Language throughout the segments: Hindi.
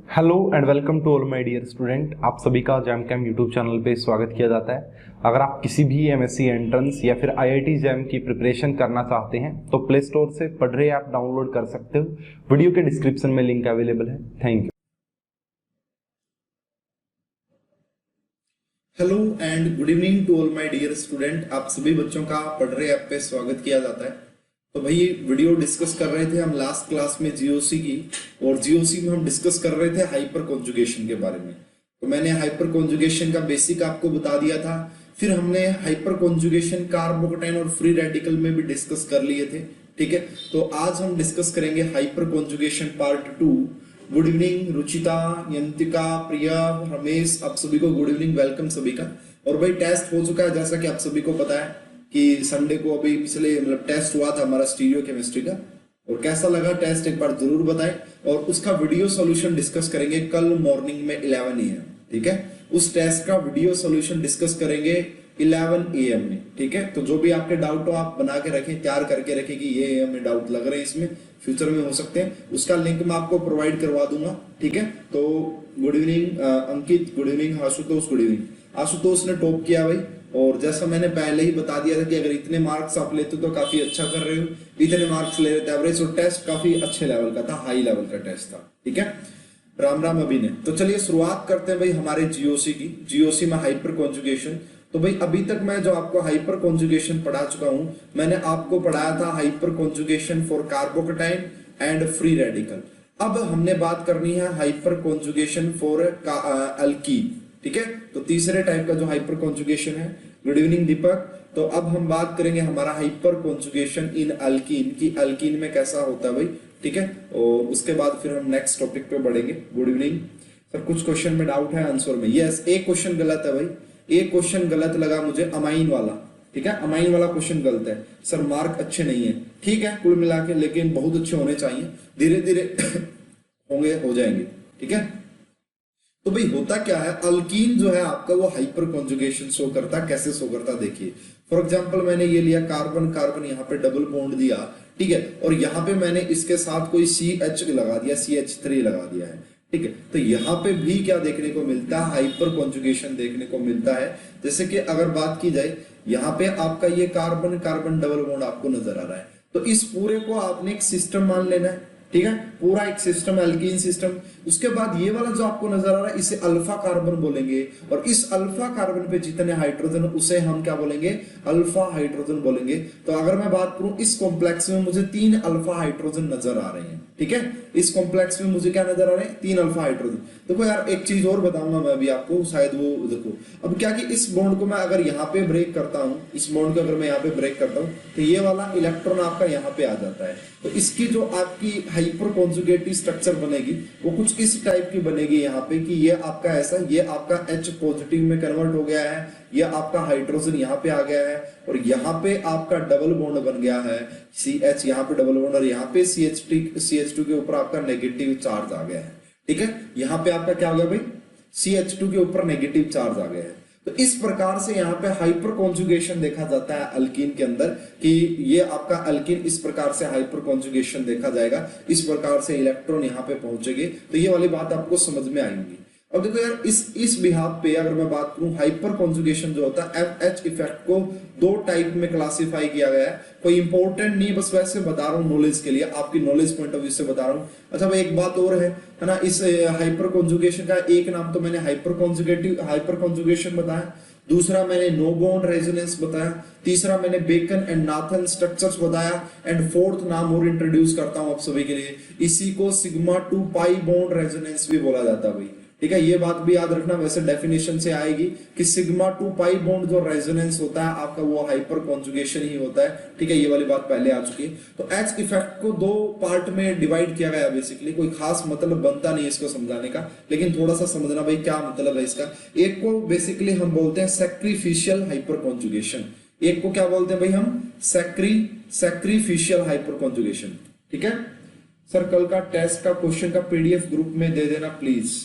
Hello and welcome to all my dear student. आप सभी का जैम कैम यूट्यूब चैनल पे स्वागत किया जाता है। अगर आप किसी भी एमएससी एंट्रेंस या फिर आईआईटी जैम की प्रिपरेशन करना चाहते हैं तो प्ले स्टोर से पढ़रे ऐप डाउनलोड कर सकते हो। वीडियो के डिस्क्रिप्शन में लिंक अवेलेबल है। Thank you. Hello and good evening to all my dear student. आप सभी बच्चों का पढ़रे ऐप पे स्वागत किया जाता है। तो भाई वीडियो डिस्कस कर रहे थे हम लास्ट क्लास में जीओसी की, और जीओसी में हम डिस्कस कर रहे थे हाइपर कॉन्जुगेशन के बारे में। तो मैंने हाइपर कॉन्जुगेशन का बेसिक आपको बता दिया था। फिर हमने हाइपर कॉन्जुगेशन कार्बोकेटाइन और फ्री रेडिकल में भी डिस्कस कर लिए थे। ठीक है, तो आज हम डिस्कस करेंगे hyper conjugation part 2। Good evening Ruchita, Yantika, Priya, Ramesh, आप सभी को गुड इवनिंग, वेलकम सभी का। और भाई टेस्ट हो चुका है, जैसा कि आप सभी को पता है कि संडे को अभी पिछले टेस्ट हुआ था हमारा स्टीरियो केमिस्ट्री का। और कैसा लगा टेस्ट एक बार जरूर बताएं। और उसका वीडियो सॉल्यूशन डिस्कस करेंगे कल मॉर्निंग में 11 AM। ठीक है, उस टेस्ट का वीडियो सॉल्यूशन डिस्कस करेंगे 11 AM में। ठीक है, तो जो भी आपके डाउट हो आप बना के रखें, तैयार करके रखें कि ये हमें डाउट लग रहे हैं, इसमें फ्यूचर में हो सकते हैं। उसका लिंक मैं आपको प्रोवाइड करवा दूंगा। ठीक है, तो good evening Ankit, good evening Ashutosh, good evening. Ashutosh ने टॉप किया भाई, और जैसा मैंने पहले ही बता दिया था कि अगर इतने मार्क्स आप लेते हो तो काफी अच्छा कर रहे हो। इतने मार्क्स ले रहे थे एवरेज, और टेस्ट काफी अच्छे लेवल का था, हाई लेवल का टेस्ट था। ठीक है, राम राम अभी ने। तो चलिए शुरुआत करते हैं भाई हमारे जीओसी की। जीओसी में हाइपर कॉन्जुगेशन। तो भाई अभी तक मैं जो आपको हाइपर कॉन्जुगेशन पढ़ा चुका हूं, मैंने आपको पढ़ाया था hyper conjugation for carbocation and free radical. अब हमने बात करनी है हाइपर कॉन्जुगेशन फॉर अल्कीन। ठीक है, तो तीसरे टाइप का जो हाइपर कॉन्जुगेशन है। गुड इवनिंग दीपक। तो अब हम बात करेंगे हमारा हाइपर कॉन्जुगेशन इन अल्कीन की, अल्कीन में कैसा होता है भाई। ठीक है, और उसके बाद फिर हम नेक्स्ट टॉपिक पे बढ़ेंगे। गुड इवनिंग सर, कुछ क्वेश्चन में डाउट है आंसर में। यस, एक क्वेश्चन गलत है भाई, एक क्वेश्चन गलत लगा मुझे, अमाइन वाला। ठीक है, अमाइन वाला क्वेश्चन गलत है सर, मार्क अच्छे नहीं है। ठीक है, कुल मिला के, लेकिन बहुत अच्छे होने चाहिए, धीरे धीरे होंगे, हो जाएंगे। ठीक है, तो भाई होता क्या है, अल्कीन जो है आपका वो हाइपर कॉन्जुगेशन शो करता है। कैसे शो करता है देखिए। फॉर एग्जांपल मैंने ये लिया कार्बन कार्बन, यहाँ पे डबल बॉन्ड दिया। ठीक है, और यहाँ पे मैंने इसके साथ कोई CH लगा दिया, CH3 लगा दिया है। ठीक है, तो यहाँ पे भी क्या देखने को मिलता है, हाइपर कॉन्जुगेशन देखने को मिलता है। जैसे कि अगर बात की जाए, यहाँ पे आपका ये कार्बन कार्बन डबल बॉन्ड आपको नजर आ रहा है, तो इस पूरे को आपने एक सिस्टम मान लेना है। ठीक है, पूरा एक सिस्टम, एल्कीन सिस्टम। उसके बाद ये वाला जो आपको नजर आ रहा है, इसे अल्फा कार्बन बोलेंगे, और इस अल्फा कार्बन पे जितने हाइड्रोजन उसे हम क्या बोलेंगे, अल्फा हाइड्रोजन बोलेंगे। तो अगर मैं बात करूं इस कॉम्प्लेक्स में मुझे 3 अल्फा हाइड्रोजन नजर आ रहे हैं। ठीक है, इस कॉम्प्लेक्स में मुझे क्या नजर आ रहे हैं, 3 अल्फा हाइड्रोजन। देखो यार, एक चीज और बताऊंगा मैं अभी आपको, शायद वो देखो। अब क्या कि इस बॉन्ड को मैं अगर यहाँ पे ब्रेक करता हूँ, इस बॉन्ड को अगर मैं यहाँ पे ब्रेक करता हूँ, तो ये वाला इलेक्ट्रॉन आपका यहाँ पे आ जाता है। तो इसकी जो आपकी हाइपर कॉन्जुगेटिव स्ट्रक्चर बनेगी वो कुछ इस टाइप की बनेगी यहाँ पे, कि ये आपका ऐसा, ये आपका H पॉजिटिव में कन्वर्ट हो गया है, ये आपका हाइड्रोजन यहाँ पे आ गया है, और यहाँ पे आपका डबल बॉन्ड बन गया है, CH यहाँ पे डबल बॉन्ड, और यहाँ पे CH2 के ऊपर आपका नेगेटिव चार्ज आ गया है। ठीक है, यहाँ पे आपका क्या हो गया भाई, CH2 के ऊपर नेगेटिव चार्ज आ गया है। तो इस प्रकार से यहाँ पे हाइपर कॉन्जुगेशन देखा जाता है अल्कीन के अंदर, कि ये आपका अल्कीन इस प्रकार से हाइपर कॉन्जुगेशन देखा जाएगा, इस प्रकार से इलेक्ट्रॉन यहाँ पे पहुंचेंगे। तो ये वाली बात आपको समझ में आएंगी। अब देखो यार, इस बिहाफ पे अगर मैं बात करूं, हाइपर कॉन्जुगेशन जो होता है, FH इफेक्ट को 2 टाइप में क्लासिफाई किया गया है। कोई इंपॉर्टेंट नहीं, बस वैसे बता रहा हूँ नॉलेज के लिए, आपकी नॉलेज पॉइंट ऑफ व्यू से बता रहा हूँ। अच्छा भाई, एक बात और है ना, इस हाइपर कॉन्जुगेशन का एक नाम तो मैंने हाइपर कॉन्जुगेशन बताया, दूसरा मैंने नो बॉन्ड रेजोनेंस बताया, तीसरा मैंने बेकन एंड नाथन स्ट्रक्चर्स बताया, एंड फोर्थ नाम और इंट्रोड्यूस करता हूं आप सभी के लिए, इसी को सिग्मा 2 पाई बॉन्ड रेजोनेंस भी बोला जाता है भाई। ठीक है, ये बात भी याद रखना, वैसे डेफिनेशन से आएगी कि सिग्मा 2 पाई बॉन्ड जो रेजोनेंस होता है आपका, वो हाइपर कॉन्जुगेशन ही होता है। ठीक है, ये वाली बात पहले आ चुकी है। तो H इफेक्ट को 2 पार्ट में डिवाइड किया गया बेसिकली, कोई खास मतलब बनता नहीं इसको समझाने का, लेकिन थोड़ा सा समझना भाई क्या मतलब है इसका। एक को बेसिकली हम बोलते हैं सैक्रिफिशियल हाइपर कॉन्जुगेशन, एक को क्या बोलते हैं भाई हम, सैक्रिफिशियल हाइपर कॉन्जुगेशन। ठीक है सर, कल का टेस्ट का क्वेश्चन का PDF ग्रुप में दे देना प्लीज।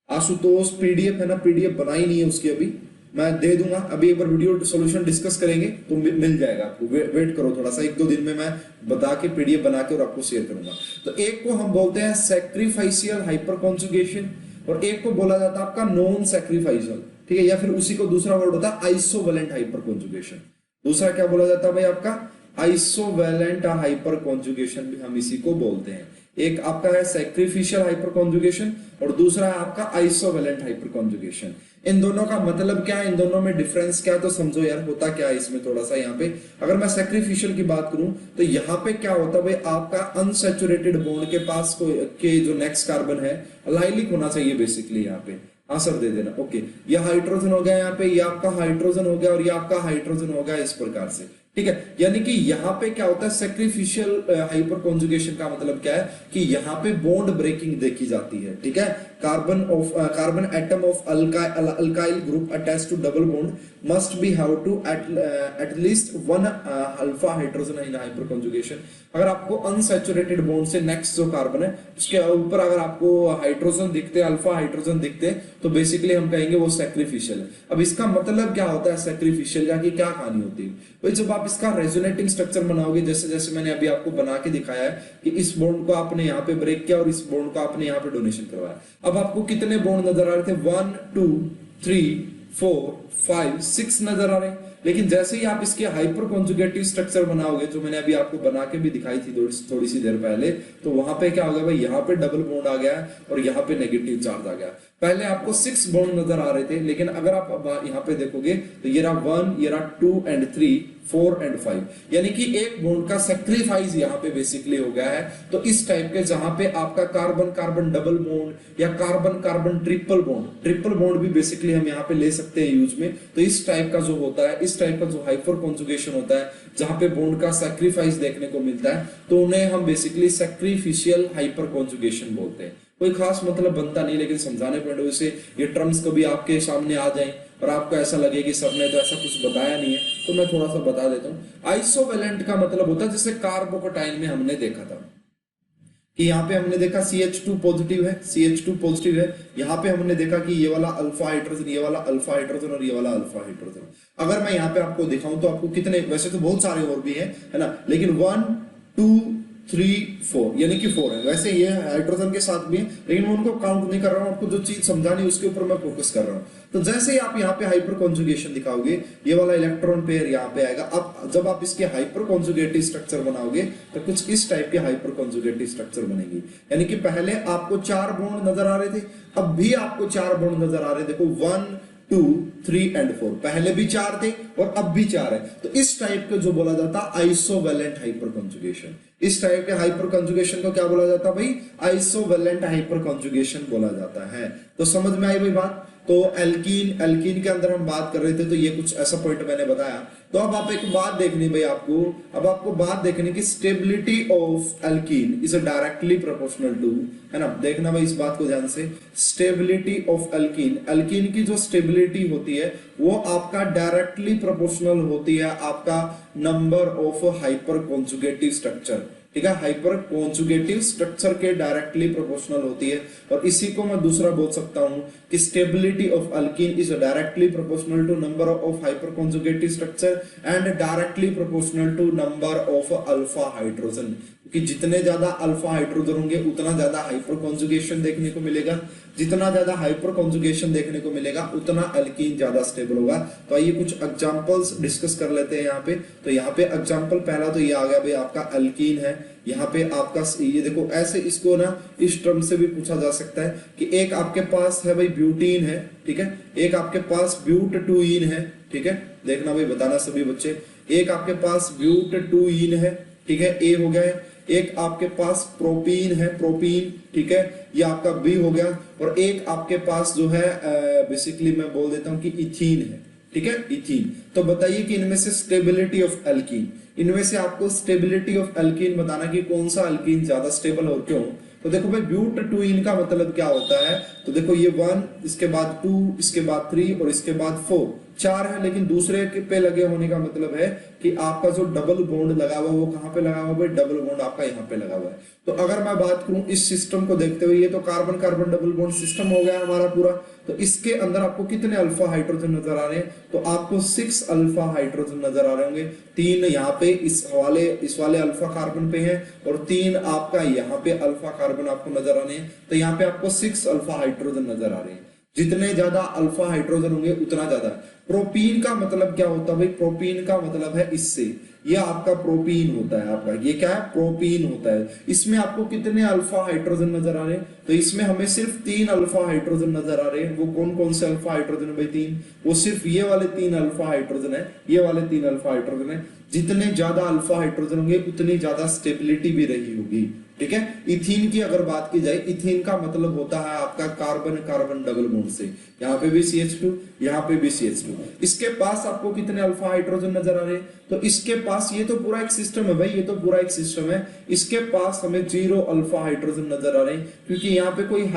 आशुतोष, PDF है ना, PDF बनाई नहीं है उसकी अभी, मैं दे दूंगा, अभी एक बार वीडियो सॉल्यूशन डिस्कस करेंगे तो मिल जाएगा आपको, वेट करो थोड़ा सा, 1-2 दिन में मैं बता के पीडीएफ बना के और आपको शेयर करूंगा। तो एक को हम बोलते हैं सैक्रिफाइशियल हाइपर कॉन्जुगेशन और एक को बोला जाता है आपका नॉन सैक्रिफाइशियल, ठीक है, या फिर उसी को दूसरा वर्ड होता है आइसोवेलेंट हाइपर कॉन्जुगेशन। दूसरा क्या बोला जाता है भाई आपका आइसोवेलेंट हाइपर कॉन्जुगेशन, भी हम इसी को बोलते हैं। एक आपका है सैक्रिफिशियल हाइपर कॉन्जुगेशन और दूसरा है आपका आइसोवेलेंट हाइपर कॉन्जुगेशन। इन दोनों का मतलब क्या है, इन दोनों में डिफरेंस क्या है, तो समझो यार होता क्या है इसमें थोड़ा सा। यहाँ पे अगर मैं सैक्रिफिशियल की बात करूं तो यहाँ पे क्या होता है भाई, आपका अनसैचुरेटेड बॉन्ड के पास के जो नेक्स्ट कार्बन है अलाइलिक होना चाहिए बेसिकली। यहाँ पे आंसर दे देना, ओके, ये हाइड्रोजन हो गया, यहाँ पे ये आपका हाइड्रोजन हो गया और ये आपका हाइड्रोजन हो गया, इस प्रकार से, ठीक है। यानी कि यहाँ पे क्या होता है सैक्रिफिशियल हाइपर कॉन्जुगेशन का मतलब क्या है कि यहाँ पे बॉन्ड ब्रेकिंग देखी जाती है, ठीक है। Carbon atom of alkyl group attached to double bond must be have to at least one alpha hydrogen in hyper conjugation। अगर आपको अनसैचुरेटेड बॉन्ड से नेक्स्ट जो कार्बन है उसके ऊपर अगर आपको हाइड्रोजन दिखते, अल्फा हाइड्रोजन दिखते, तो बेसिकली हम कहेंगे वो सैक्रिफिशियल है। अब इसका मतलब क्या होता है सैक्रिफिशियल का, कि क्या कहानी होती है भाई, जब आप इसका रेजोनेटिंग स्ट्रक्चर बनाओगे, जैसे जैसे मैंने अभी आपको बना के दिखाया है कि इस बॉन्ड को आपने यहाँ पे ब्रेक किया और इस बॉन्ड को आपने यहाँ पे डोनेशन करवाया। अब आपको कितने बॉन्ड नजर आ रहे थे, 1 2 3 4 5 6 नजर आ रहे हैं। लेकिन जैसे ही आप इसके हाइपर कॉन्जुगेटिव स्ट्रक्चर बनाओगे, जो मैंने अभी आपको बना के भी दिखाई थी थोड़ी सी देर पहले, तो वहां पे क्या हो गया भाई, यहाँ पे डबल बॉन्ड आ गया और यहाँ पे नेगेटिव चार्ज आ गया। पहले आपको 6 बॉन्ड नजर आ रहे थे, लेकिन अगर आप यहाँ पे देखोगे तो ये रहा 1, ये रहा 2 and 3, 4 and 5, यानी कि एक बॉन्ड का सैक्रिफाइस यहाँ पे बेसिकली हो गया है। तो इस टाइप के जहां पे आपका कार्बन कार्बन डबल बॉन्ड या कार्बन कार्बन ट्रिपल बॉन्ड भी बेसिकली हम यहाँ पे ले सकते हैं यूज में। तो इस टाइप का जो होता है, इस टाइप का जो हाइपर कॉन्जुगेशन होता है जहां पे बॉन्ड का सैक्रिफाइस देखने को मिलता है, तो उन्हें हम बेसिकली सैक्रिफिशियल हाइपर कॉन्जुगेशन बोलते हैं। कोई खास मतलब बनता नहीं, लेकिन समझाने पॉइंट ऑफ व्यू से ये टर्म्स कभी आपके सामने आ जाएं और आपको ऐसा लगे कि सर ने तो ऐसा कुछ बताया नहीं है, तो मैं थोड़ा सा बता देता हूँ। आइसोवेलेंट का मतलब होता है, जैसे कार्बोकेटाइन में हमने देखा था कि यहाँ पे हमने देखा CH2 पॉजिटिव है, CH2 पॉजिटिव है। यहाँ पे हमने देखा कि ये वाला अल्फा हाइड्रोजन, ये वाला अल्फा हाइड्रोजन और ये वाला अल्फा हाइड्रोजन। अगर मैं यहाँ पे आपको दिखाऊं तो आपको कितने, वैसे तो बहुत सारे और भी है ना, लेकिन 1 2 3 4 यानी कि 4 है। वैसे ये हाइड्रोजन के साथ भी है, लेकिन मैं उनको काउंट नहीं कर रहा हूँ, आपको जो चीज समझानी है उसके ऊपर मैं फोकस कर रहा हूँ। तो जैसे ही आप यहाँ पे हाइपर कॉन्जुगेशन दिखाओगे, ये वाला इलेक्ट्रॉन पेयर यहाँ पे आएगा। अब जब आप इसके हाइपर कॉन्जुगेटिव स्ट्रक्चर बनाओगे तो कुछ इस टाइप के हाइपर कॉन्जुगेटिव स्ट्रक्चर बनेगी। यानी कि पहले आपको 4 बॉन्ड नजर आ रहे थे, अब भी आपको 4 बॉन्ड नजर आ रहे, देखो 1 2 3 and 4, पहले भी 4 थे और अब भी 4 है। तो इस टाइप के जो बोला जाता है आइसोवेलेंट हाइपर कॉन्जुगेशन। इस टाइप के हाइपर कॉन्जुगेशन को क्या बोला जाता है भाई, आइसोवेलेंट हाइपर कॉन्जुगेशन बोला जाता है। तो समझ में आई भाई बात। तो एल्कीन के अंदर हम बात कर रहे थे, तो ये कुछ ऐसा पॉइंट मैंने बताया। तो अब आप एक बात देखनी भाई, आपको बात देखनी कि stability of alkene is directly proportional to, है ना, देखना भाई इस बात को ध्यान से। स्टेबिलिटी ऑफ एल्कीन की जो स्टेबिलिटी होती है वो आपका डायरेक्टली प्रोपोर्शनल होती है आपका number of hyperconjugative structure, ठीक है, हाइपर कॉन्जुगेटिव स्ट्रक्चर के डायरेक्टली प्रोपोर्शनल होती है। और इसी को मैं दूसरा बोल सकता हूं कि stability of alkene is directly proportional to number of hyperconjugative structure and directly proportional to number of alpha hydrogen. कि जितने ज्यादा अल्फा हाइड्रोजन होंगे उतना ज्यादा हाइपर कॉन्जुगेशन देखने को मिलेगा, जितना ज्यादा हाइपर कॉन्जुगेशन देखने को मिलेगा उतना एल्कीन ज्यादा स्टेबल होगा। तो आइए कुछ एग्जांपल्स डिस्कस कर लेते हैं यहाँ पे। तो यहाँ पे एग्जांपल पहला तो ये आ गया भाई आपका एल्कीन है। यहाँ पे आपका ये देखो, ऐसे इसको ना इस टर्म से भी पूछा जा सकता है कि एक आपके पास है भाई ब्यूटीन है, ठीक है, एक आपके पास ब्यूट-टू-ईन है, ठीक है, देखना भाई बताना सभी बच्चे। एक आपके पास ब्यूट-टू-ईन है, ठीक है, ए हो गया है। एक आपके पास प्रोपीन है, प्रोपीन, ठीक है, ये आपका बी हो गया। और एक आपके पास जो है बेसिकली मैं बोल देता हूं कि इथीन है, ठीक है, इथीन। तो बताइए कि इनमें से स्टेबिलिटी ऑफ एल्कीन, इनमें से आपको स्टेबिलिटी ऑफ एल्कीन बताना कि कौन सा एल्कीन ज्यादा स्टेबल और क्यों। तो देखो भाई ब्यूट-टू-ईन का मतलब क्या होता है, तो देखो ये 1, इसके बाद 2, इसके बाद 3 और इसके बाद 4, 4 है, लेकिन दूसरे पे लगे होने का मतलब है कि आपका जो डबल बॉन्ड लगा हुआ है वो कहाँ पे लगा हुआ है? डबल बॉन्ड आपका यहाँ पे लगा हुआ है। तो अगर मैं बात करूं इस सिस्टम को देखते हुए, ये तो carbon carbon double bond system हो गया हमारा पूरा। तो इसके अंदर आपको कितने अल्फा हाइड्रोजन नजर आ रहे हैं? तो आपको 6 अल्फा हाइड्रोजन नजर आ रहे होंगे। 3 यहाँ पे इस वाले अल्फा कार्बन पे है, और 3 आपका यहाँ पे अल्फा कार्बन आपको नजर आ रहे हैं। तो यहाँ पे आपको 6 अल्फा हाइड्रोजन नजर आ रहे हैं। जितने ज्यादा अल्फा हाइड्रोजन होंगे उतना ज्यादा। प्रोपीन का मतलब क्या होता है भाई? प्रोपीन का मतलब है इससे, ये आपका प्रोपीन होता है। आपका ये क्या है? प्रोपीन होता है। इसमें आपको कितने अल्फा हाइड्रोजन नजर आ रहे हैं? तो इसमें हमें सिर्फ 3 अल्फा हाइड्रोजन नजर आ रहे हैं। वो कौन कौन से अल्फा हाइड्रोजन है भाई? 3। वो सिर्फ ये वाले 3 अल्फा हाइड्रोजन है, ये वाले 3 अल्फा हाइड्रोजन है। जितने ज्यादा अल्फा हाइड्रोजन होंगे उतनी ज्यादा स्टेबिलिटी भी रही होगी। ठीक है। इथीन की अगर बात की जाए, इथीन का मतलब होता है आपका कार्बन कार्बन डबल बॉन्ड से। यहाँ पे भी CH2, यहाँ पे भी CH2। इसके पास आपको कितने अल्फा हाइड्रोजन नजर आ रहे हैं? तो इसके पास, ये तो पूरा एक सिस्टम है भाई, ये तो पूरा एक सिस्टम है। इसके पास हमें 0 अल्फा हाइड्रोजन नजर आ रहे हैं, क्योंकि यहाँ पे कोई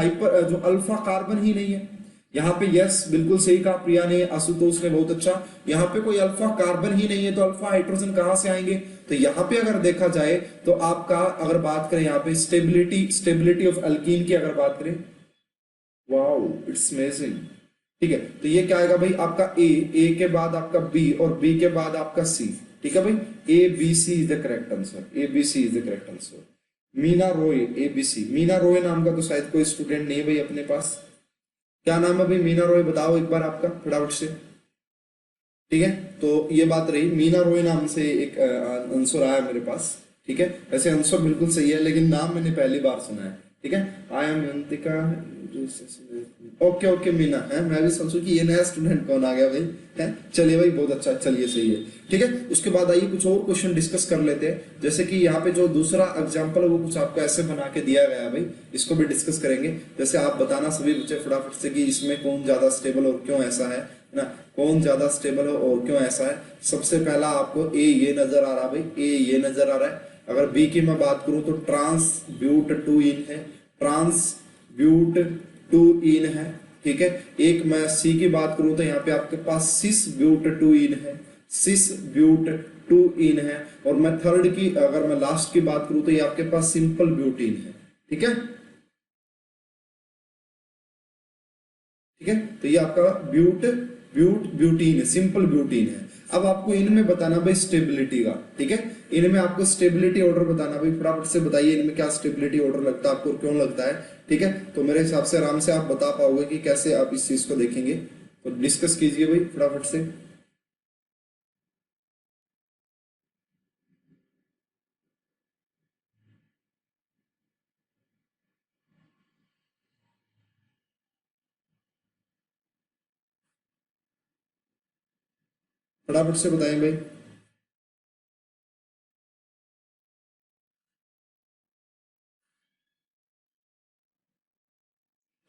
जो अल्फा कार्बन ही नहीं है। यहाँ पे यस, बिल्कुल सही कहा प्रिया ने, आशुतोष ने, बहुत अच्छा। यहाँ पे कोई अल्फा कार्बन ही नहीं है, तो अल्फा हाइड्रोजन कहां से आएंगे? तो यहाँ पे अगर देखा जाए तो आपका, अगर बात करें यहाँ पे स्टेबिलिटी ऑफ अल्कीन की अगर बात करें, वाओ इट्स अमेजिंग। ठीक है, तो ये क्या आएगा भाई? आपका ए के बाद आपका बी, और बी के बाद आपका सी। ठीक है भाई, ABC is the correct answer, ABC is the correct answer. Meena Roy, ABC। Meena Roy नाम का तो शायद कोई स्टूडेंट नहीं है भाई अपने पास। क्या नाम है भाई मीना रॉय? बताओ एक बार आपका फटाफट से। ठीक है, तो ये बात रही, मीना रॉय नाम से एक आंसर आया मेरे पास। ठीक है, वैसे आंसर बिल्कुल सही है, लेकिन नाम मैंने पहली बार सुना है। ठीक है, आई एम यंतिका। ओके मीना है, मैं भी समझू कि ये नया स्टूडेंट कौन आ गया भाई है। चलिए भाई, बहुत अच्छा, चलिए सही है। ठीक है, उसके बाद आइए कुछ और क्वेश्चन डिस्कस कर लेते हैं। जैसे कि यहाँ पे जो दूसरा एग्जांपल है वो कुछ आपको ऐसे बना के दिया गया है भाई, इसको भी डिस्कस करेंगे। जैसे आप बताना सभी बच्चे फटाफट से कि इसमें कौन ज्यादा स्टेबल और क्यों ऐसा है ना, कौन ज्यादा स्टेबल है और क्यों ऐसा है। सबसे पहला आपको ए ये नजर आ रहा है भाई, ए ये नजर आ रहा है। अगर बी की मैं बात करूं तो ट्रांस ब्यूट 2 इन है, ट्रांस ब्यूट 2 इन है। ठीक है, एक मैं सी की बात करूं तो यहाँ पे आपके पास सिस ब्यूट 2 इन है, सिस ब्यूट 2 इन है। और मैं थर्ड की, अगर मैं लास्ट की बात करूं तो ये आपके पास सिंपल ब्यूटीन है। ठीक है, ठीक है, तो ये आपका ब्यूटीन है, सिंपल ब्यूटीन है। अब आपको इनमें बताना भाई स्टेबिलिटी का। ठीक है, इनमें आपको स्टेबिलिटी ऑर्डर बताना भाई, फटाफट से बताइए इनमें क्या स्टेबिलिटी ऑर्डर लगता है आपको, क्यों लगता है। ठीक है, तो मेरे हिसाब से आराम से आप बता पाओगे कि कैसे आप इस चीज को देखेंगे। तो डिस्कस कीजिए भाई फटाफट से। फटाफट से बताएं भाई।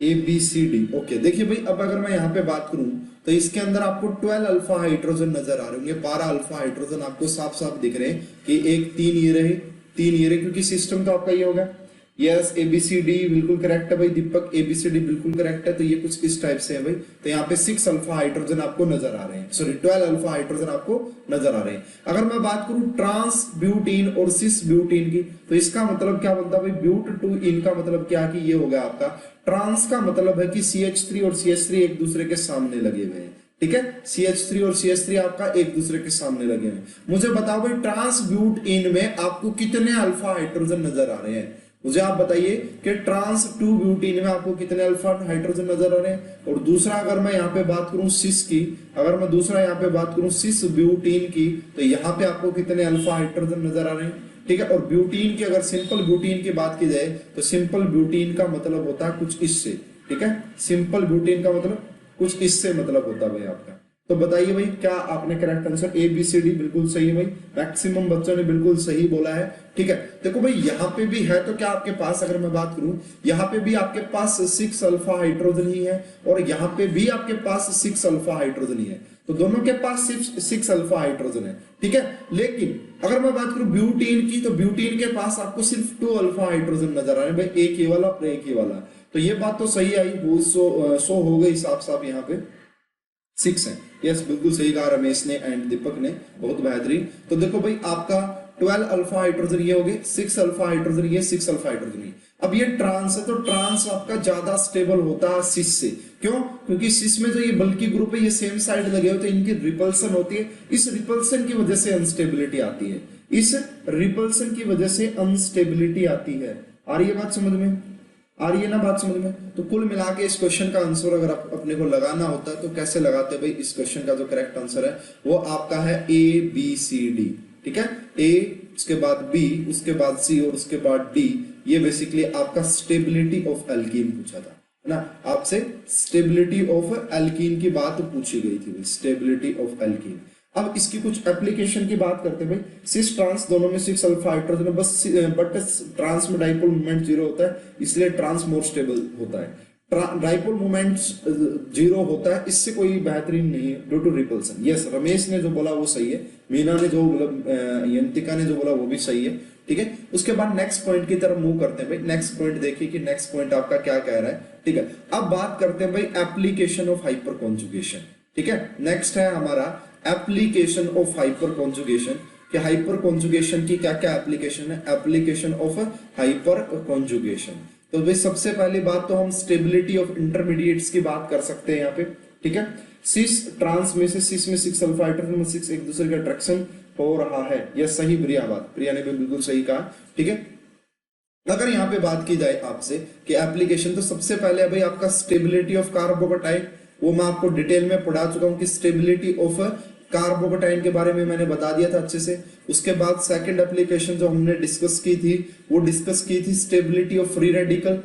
ABCD। ओके, देखिए भाई, अब अगर मैं यहाँ पे बात करूं तो इसके अंदर आपको 12 अल्फा हाइड्रोजन नजर आ रहे होंगे, 12 अल्फा हाइड्रोजन आपको साफ साफ दिख रहे हैं कि एक 3 ये रहे, 3 ये रहे, क्योंकि सिस्टम तो आपका ये होगा। यस, ABCD बिल्कुल करेक्ट है भाई दीपक, ABCD बिल्कुल करेक्ट है। तो ये कुछ इस टाइप से है भाई। तो यहाँ पे 6 अल्फा हाइड्रोजन आपको नजर आ रहे हैं, सॉरी 12 अल्फा हाइड्रोजन आपको नजर आ रहे हैं। अगर मैं बात करूं ट्रांस ब्यूटीन और सिस ब्यूटीन की, तो इसका मतलब क्या बनता है भाई? ब्यूट 2 इन का मतलब क्या कि ये हो गया आपका ट्रांस, का मतलब है कि CH3 और CH3 एक दूसरे के सामने लगे हुए हैं। ठीक है, CH3 और CH3 आपका एक दूसरे के सामने लगे हुए हैं। मुझे बताओ भाई ट्रांस ब्यूट इन में आपको कितने अल्फा हाइड्रोजन नजर आ रहे हैं? मुझे आप बताइए कि ट्रांस 2 ब्यूटीन में आपको कितने अल्फा हाइड्रोजन नजर आ रहे हैं। और दूसरा अगर मैं यहाँ पे बात करूं सिस की, अगर मैं दूसरा यहाँ पे बात करूं सिस ब्यूटीन की, तो यहाँ पे आपको कितने अल्फा हाइड्रोजन नजर आ रहे हैं। ठीक है, और ब्यूटीन की, अगर सिंपल ब्यूटीन की बात की जाए तो सिंपल ब्यूटीन का मतलब होता है कुछ इससे। ठीक है, सिंपल ब्यूटीन का मतलब कुछ इससे मतलब होता है भाई आपका। तो बताइए भाई, क्या आपने करेक्ट आंसर? ABCD बिल्कुल सही है भाई, मैक्सिमम बच्चों ने बिल्कुल सही बोला है। ठीक है, देखो भाई यहाँ पे भी है, तो क्या आपके पास, अगर मैं बात करूं यहाँ पे भी आपके पास 6 अल्फा हाइड्रोजन ही है, और यहाँ पे भी आपके पास 6 अल्फा हाइड्रोजन ही है। तो दोनों के पास सिर्फ 6 अल्फा हाइड्रोजन है। ठीक है, लेकिन अगर मैं बात करूं ब्यूटीन की, तो ब्यूटीन के पास आपको सिर्फ 2 अल्फा हाइड्रोजन नजर आ रहे हैं भाई, एक ये वाला और एक ये वाला। तो ये बात तो सही आई, वो सो हो गई साफ साफ यहाँ पे। 6 है। यस, बिल्कुल सही कहा रमेश ने एंड दीपक ने, बहुत बेहतरीन। तो देखो भाई आपका 12 अल्फा हाइड्रोजन ये हो गए, 6 अल्फा हाइड्रोजन ये, 6 अल्फा हाइड्रोजन ये। अब ये ट्रांस है तो ट्रांस आपका ज्यादा स्टेबल होता है सिस से। क्यों? क्योंकि सिस में जो ये बल्कि ग्रुप है ये सेम साइड लगे होते हैं, इनकी रिपल्सन होती है, इस रिपल्सन की वजह से अनस्टेबिलिटी आती है, इस रिपल्सन की वजह से अनस्टेबिलिटी आती है। आ रही है बात समझ में? आ रही है ना बात समझ में? तो कुल मिला के इस क्वेश्चन का आंसर अगर आप अपने को लगाना होता है तो कैसे लगाते हैं भाई? इस क्वेश्चन का जो करेक्ट आंसर है वो आपका है ABCD, ठीक है? A, उसके बाद B, उसके बाद C और उसके बाद D। ये बेसिकली आपका स्टेबिलिटी ऑफ एल्कीन पूछा था, है ना? आपसे स्टेबिलिटी ऑफ एल्कीन की बात पूछी गई थी, स्टेबिलिटी ऑफ एल्कीन। अब इसकी कुछ एप्लीकेशन की बात करते हैं भाई। सिस ट्रांस दोनों में 6 अल्फा हाइड्रोजन है, बस बट ट्रांस में डाइपोल मोमेंट 0 होता है, इसलिए ट्रांस मोर स्टेबल होता है। डाइपोल मोमेंट 0 होता है, इससे कोई बेहतरीन नहीं है due to repulsion. Yes, Ramesh ने जो बोला वो सही है, मीना ने जो यंतिका ने जो बोला वो भी सही है, ठीक है? उसके बाद नेक्स्ट पॉइंट की तरफ मूव करते हैं भाई। नेक्स्ट पॉइंट देखिए कि नेक्स्ट पॉइंट आपका क्या कह रहा है, ठीक है? अब बात करते हैं भाई एप्लीकेशन ऑफ हाइपर कॉन्जुगेशन, ठीक है? नेक्स्ट है हमारा एप्लीकेशन ऑफ हाइपर कॉन्जुगेशन, कि हाइपर कॉन्जुगेशन की क्या क्या एप्लीकेशन है। एप्लीकेशन ऑफ हाइपर कॉन्जुगेशन, तो भाई सबसे पहली बात तो हम स्टेबिलिटी ऑफ इंटरमीडिएट्स की बात कर सकते हैं यहाँ पे, ठीक है? सिस ट्रांस में से सिस में 6 अल्फा हाइड्रोजन में 6 एक दूसरे का अट्रैक्शन हो रहा है। यह सही प्रिया बात, प्रिया ने भी बिल्कुल सही कहा, ठीक है? अगर यहाँ पे बात की जाए आपसे कि एप्लीकेशन, तो सबसे पहले भाई आपका स्टेबिलिटी ऑफ कार्बोकेटाइन, वो मैं आपको डिटेल में पढ़ा चुका हूँ कि स्टेबिलिटी ऑफ कार्बोकेटाइन के बारे में मैंने बता दिया था अच्छे से। उसके बाद सेकंड एप्लीकेशन जो हमने डिस्कस की थी वो डिस्कस की थी स्टेबिलिटी ऑफ फ्री रेडिकल,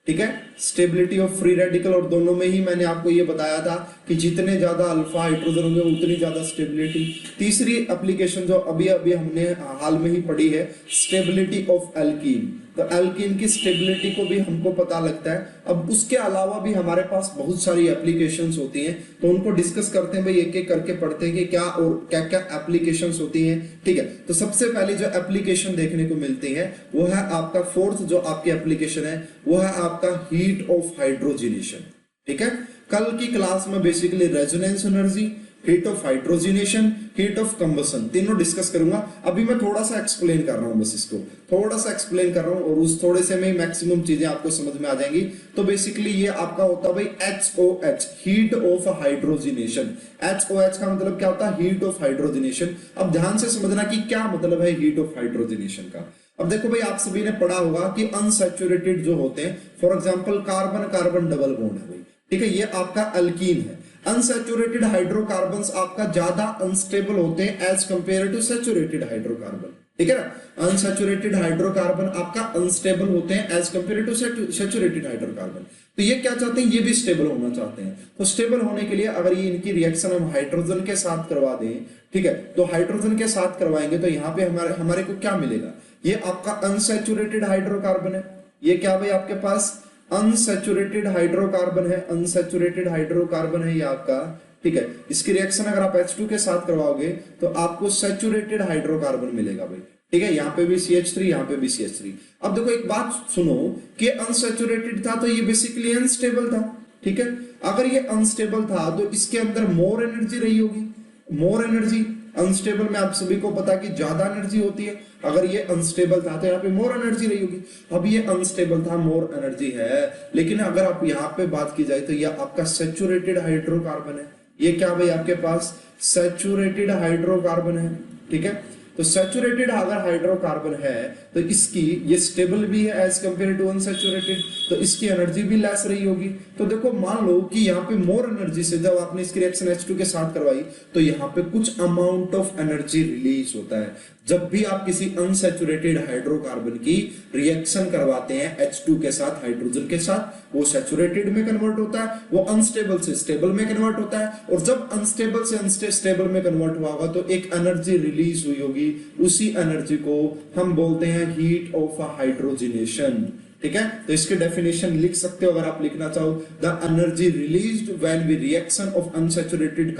ठीक है? स्टेबिलिटी ऑफ फ्री रेडिकल, और दोनों में ही मैंने आपको ये बताया था कि जितने ज्यादा अल्फा हाइड्रोजन होंगे उतनी ज्यादा स्टेबिलिटी। तीसरी एप्लीकेशन जो अभी अभी हमने हाल में ही पढ़ी है, स्टेबिलिटी ऑफ एल्कीन, तो एल्कीन की स्टेबिलिटी को भी हमको पता लगता है। अब उसके अलावा भी हमारे पास बहुत सारी एप्लीकेशंस होती हैं, तो उनको डिस्कस करते हैं भाई, एक एक करके पढ़ते हैं कि क्या और क्या क्या एप्लीकेशंस होती हैं, ठीक है? तो सबसे पहले जो एप्लीकेशन देखने को मिलती है वो है आपका फोर्थ जो आपकी एप्लीकेशन है वो है आपका हीट ऑफ हाइड्रोजिनेशन, ठीक है? कल की क्लास में basically resonance energy, heat of hydrogenation, heat of combustion, तीनों डिस्कस करूंगा। अभी मैं थोड़ा सा एक्सप्लेन कर रहा हूं, बस इसको थोड़ा सा एक्सप्लेन कर रहा हूं और उस थोड़े से में मैक्सिमम चीजें आपको समझ में आ जाएंगी। तो बेसिकली ये आपका होता है भाई HOH, heat of hydrogenation. HOH का मतलब क्या होता है? Heat of hydrogenation. अब ध्यान से समझना कि क्या मतलब है हीट ऑफ हाइड्रोजिनेशन का। अब देखो भाई, आप सभी ने पढ़ा होगा कि अनसैचुरेटेड जो होते हैं, for example carbon carbon double bond है भाई, ठीक है? ये आपका अल्कीन है। अनसैचुरेटेड हाइड्रोकार्बन्स आपका ज्यादा अनस्टेबल होते हैं as compare to saturated hydrocarbon, ठीक है ना? अनसैचुरेटेड हाइड्रोकार्बन आपका अनस्टेबल होते हैं as compare to saturated hydrocarbon. तो ये क्या चाहते हैं? ये भी स्टेबल होना चाहते हैं। तो स्टेबल होने के लिए अगर ये इनकी रिएक्शन हम हाइड्रोजन के साथ करवा दें, ठीक है, तो हाइड्रोजन के साथ करवाएंगे तो यहाँ पे हमारे को क्या मिलेगा? ये आपका अनसैचुरेटेड हाइड्रोकार्बन है। ये क्या भाई आपके पास अनसैचुरेटेड हाइड्रोकार्बन है, अनसैचुरेटेड हाइड्रोकार्बन है ये आपका, ठीक है? इसकी रिएक्शन अगर आप H2 के साथ करवाओगे तो आपको सैचुरेटेड हाइड्रोकार्बन मिलेगा भाई, ठीक है? यहाँ पे भी CH3, यहाँ पे भी CH3। अब देखो एक बात सुनो कि अनसैचुरेटेड था तो ये बेसिकली अनस्टेबल था, ठीक है? अगर ये अनस्टेबल था तो इसके अंदर मोर एनर्जी रही होगी, मोर एनर्जी। अनस्टेबल में आप सभी को पता कि ज्यादा एनर्जी होती है, अगर ये अनस्टेबल था तो यहाँ पे मोर एनर्जी रही होगी। अब ये अनस्टेबल था, मोर एनर्जी है, लेकिन अगर आप यहाँ पे बात की जाए तो ये आपका सैचुरेटेड हाइड्रोकार्बन है। ये क्या भाई आपके पास सैचुरेटेड हाइड्रोकार्बन है, ठीक है? तो सैचुरेटेड अगर हाइड्रोकार्बन है तो इसकी ये स्टेबल भी है एज कंपेयर टू अनसैचुरेटेड, तो इसकी एनर्जी भी लेस रही होगी। तो देखो मान लो कि यहाँ पे मोर एनर्जी से जब आपने इसकी रिएक्शन H2 के साथ करवाई तो यहाँ पे कुछ अमाउंट ऑफ एनर्जी रिलीज होता है। जब भी आप किसी अनसैचुरेटेड हाइड्रोकार्बन की रिएक्शन करवाते हैं H2 के साथ, हाइड्रोजन के साथ, वो सैचुरेटेड में कन्वर्ट होता है, वो अनस्टेबल से स्टेबल में कन्वर्ट होता है, और जब अनस्टेबल से अनस्टेबल में कन्वर्ट हुआ होगा तो एक एनर्जी रिलीज हुई होगी, उसी एनर्जी को हम बोलते हैं हीट ऑफ हाइड्रोजिनेशन, ठीक है, तो इसके डेफिनेशन लिख सकते हो अगर आप लिखना चाहो। The energy released when we reaction of unsaturated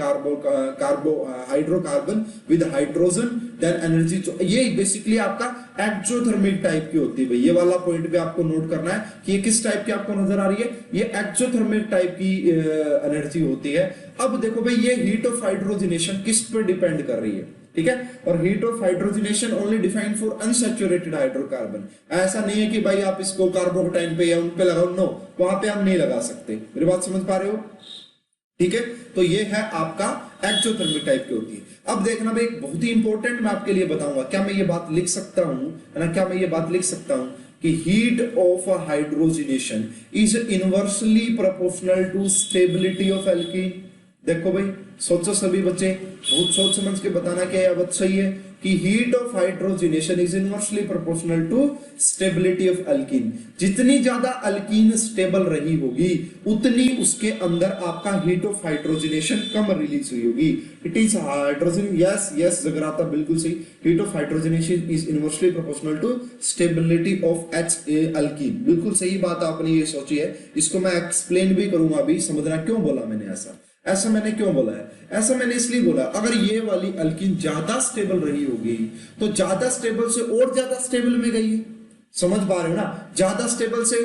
hydrocarbon with hydrogen, then energy. ये बेसिकली आपका एक्सोथर्मिक टाइप की होती है भाई। ये वाला पॉइंट भी आपको नोट करना है कि ये किस टाइप की आपको नजर आ रही है, ये एक्सोथर्मिक टाइप की एनर्जी होती है। अब देखो भाई, ये हीट ऑफ हाइड्रोजनेशन किस पे डिपेंड कर रही है, ठीक है, और heat of hydrogenation only defined for unsaturated hydrocarbon. ऐसा नहीं है कि भाई आप इसको कार्बोकेटाइन पे या उन पे लगाओ, नो, वहां पे हम नहीं लगा सकते। मेरी बात समझ पा रहे हो, ठीक है। तो ये है आपका एक्सोथर्मिक टाइप की होती है। अब देखना भाई, बहुत ही इंपॉर्टेंट मैं आपके लिए बताऊंगा, क्या मैं ये बात लिख सकता हूं, है ना, क्या मैं ये बात लिख सकता हूं कि heat of hydrogenation is inversely proportional to stability of alkene. देखो भाई, सोचो सभी बच्चे, बहुत सोच समझ के बताना क्या यह बात सही है कि heat of hydrogenation is inversely proportional to stability of alkene. जितनी ज्यादा अल्कीन स्टेबल रही होगी उतनी उसके अंदर आपका हीट ऑफ हाइड्रोजनेशन कम रिलीज हुई होगी। It is hydrogen, yes yes जगराता, बिल्कुल सही। Heat of hydrogenation is inversely proportional to stability of alkene, बिल्कुल सही बात आपने ये सोची है। इसको मैं एक्सप्लेन भी करूंगा अभी, समझना क्यों बोला मैंने ऐसा मैंने क्यों बोला है, ऐसा मैंने इसलिए बोला, अगर ये वाली अल्कीन ज्यादा स्टेबल रही होगी तो ज्यादा स्टेबल से और ज्यादा स्टेबल में गई है, समझ पा रहे हो ना, ज्यादा स्टेबल से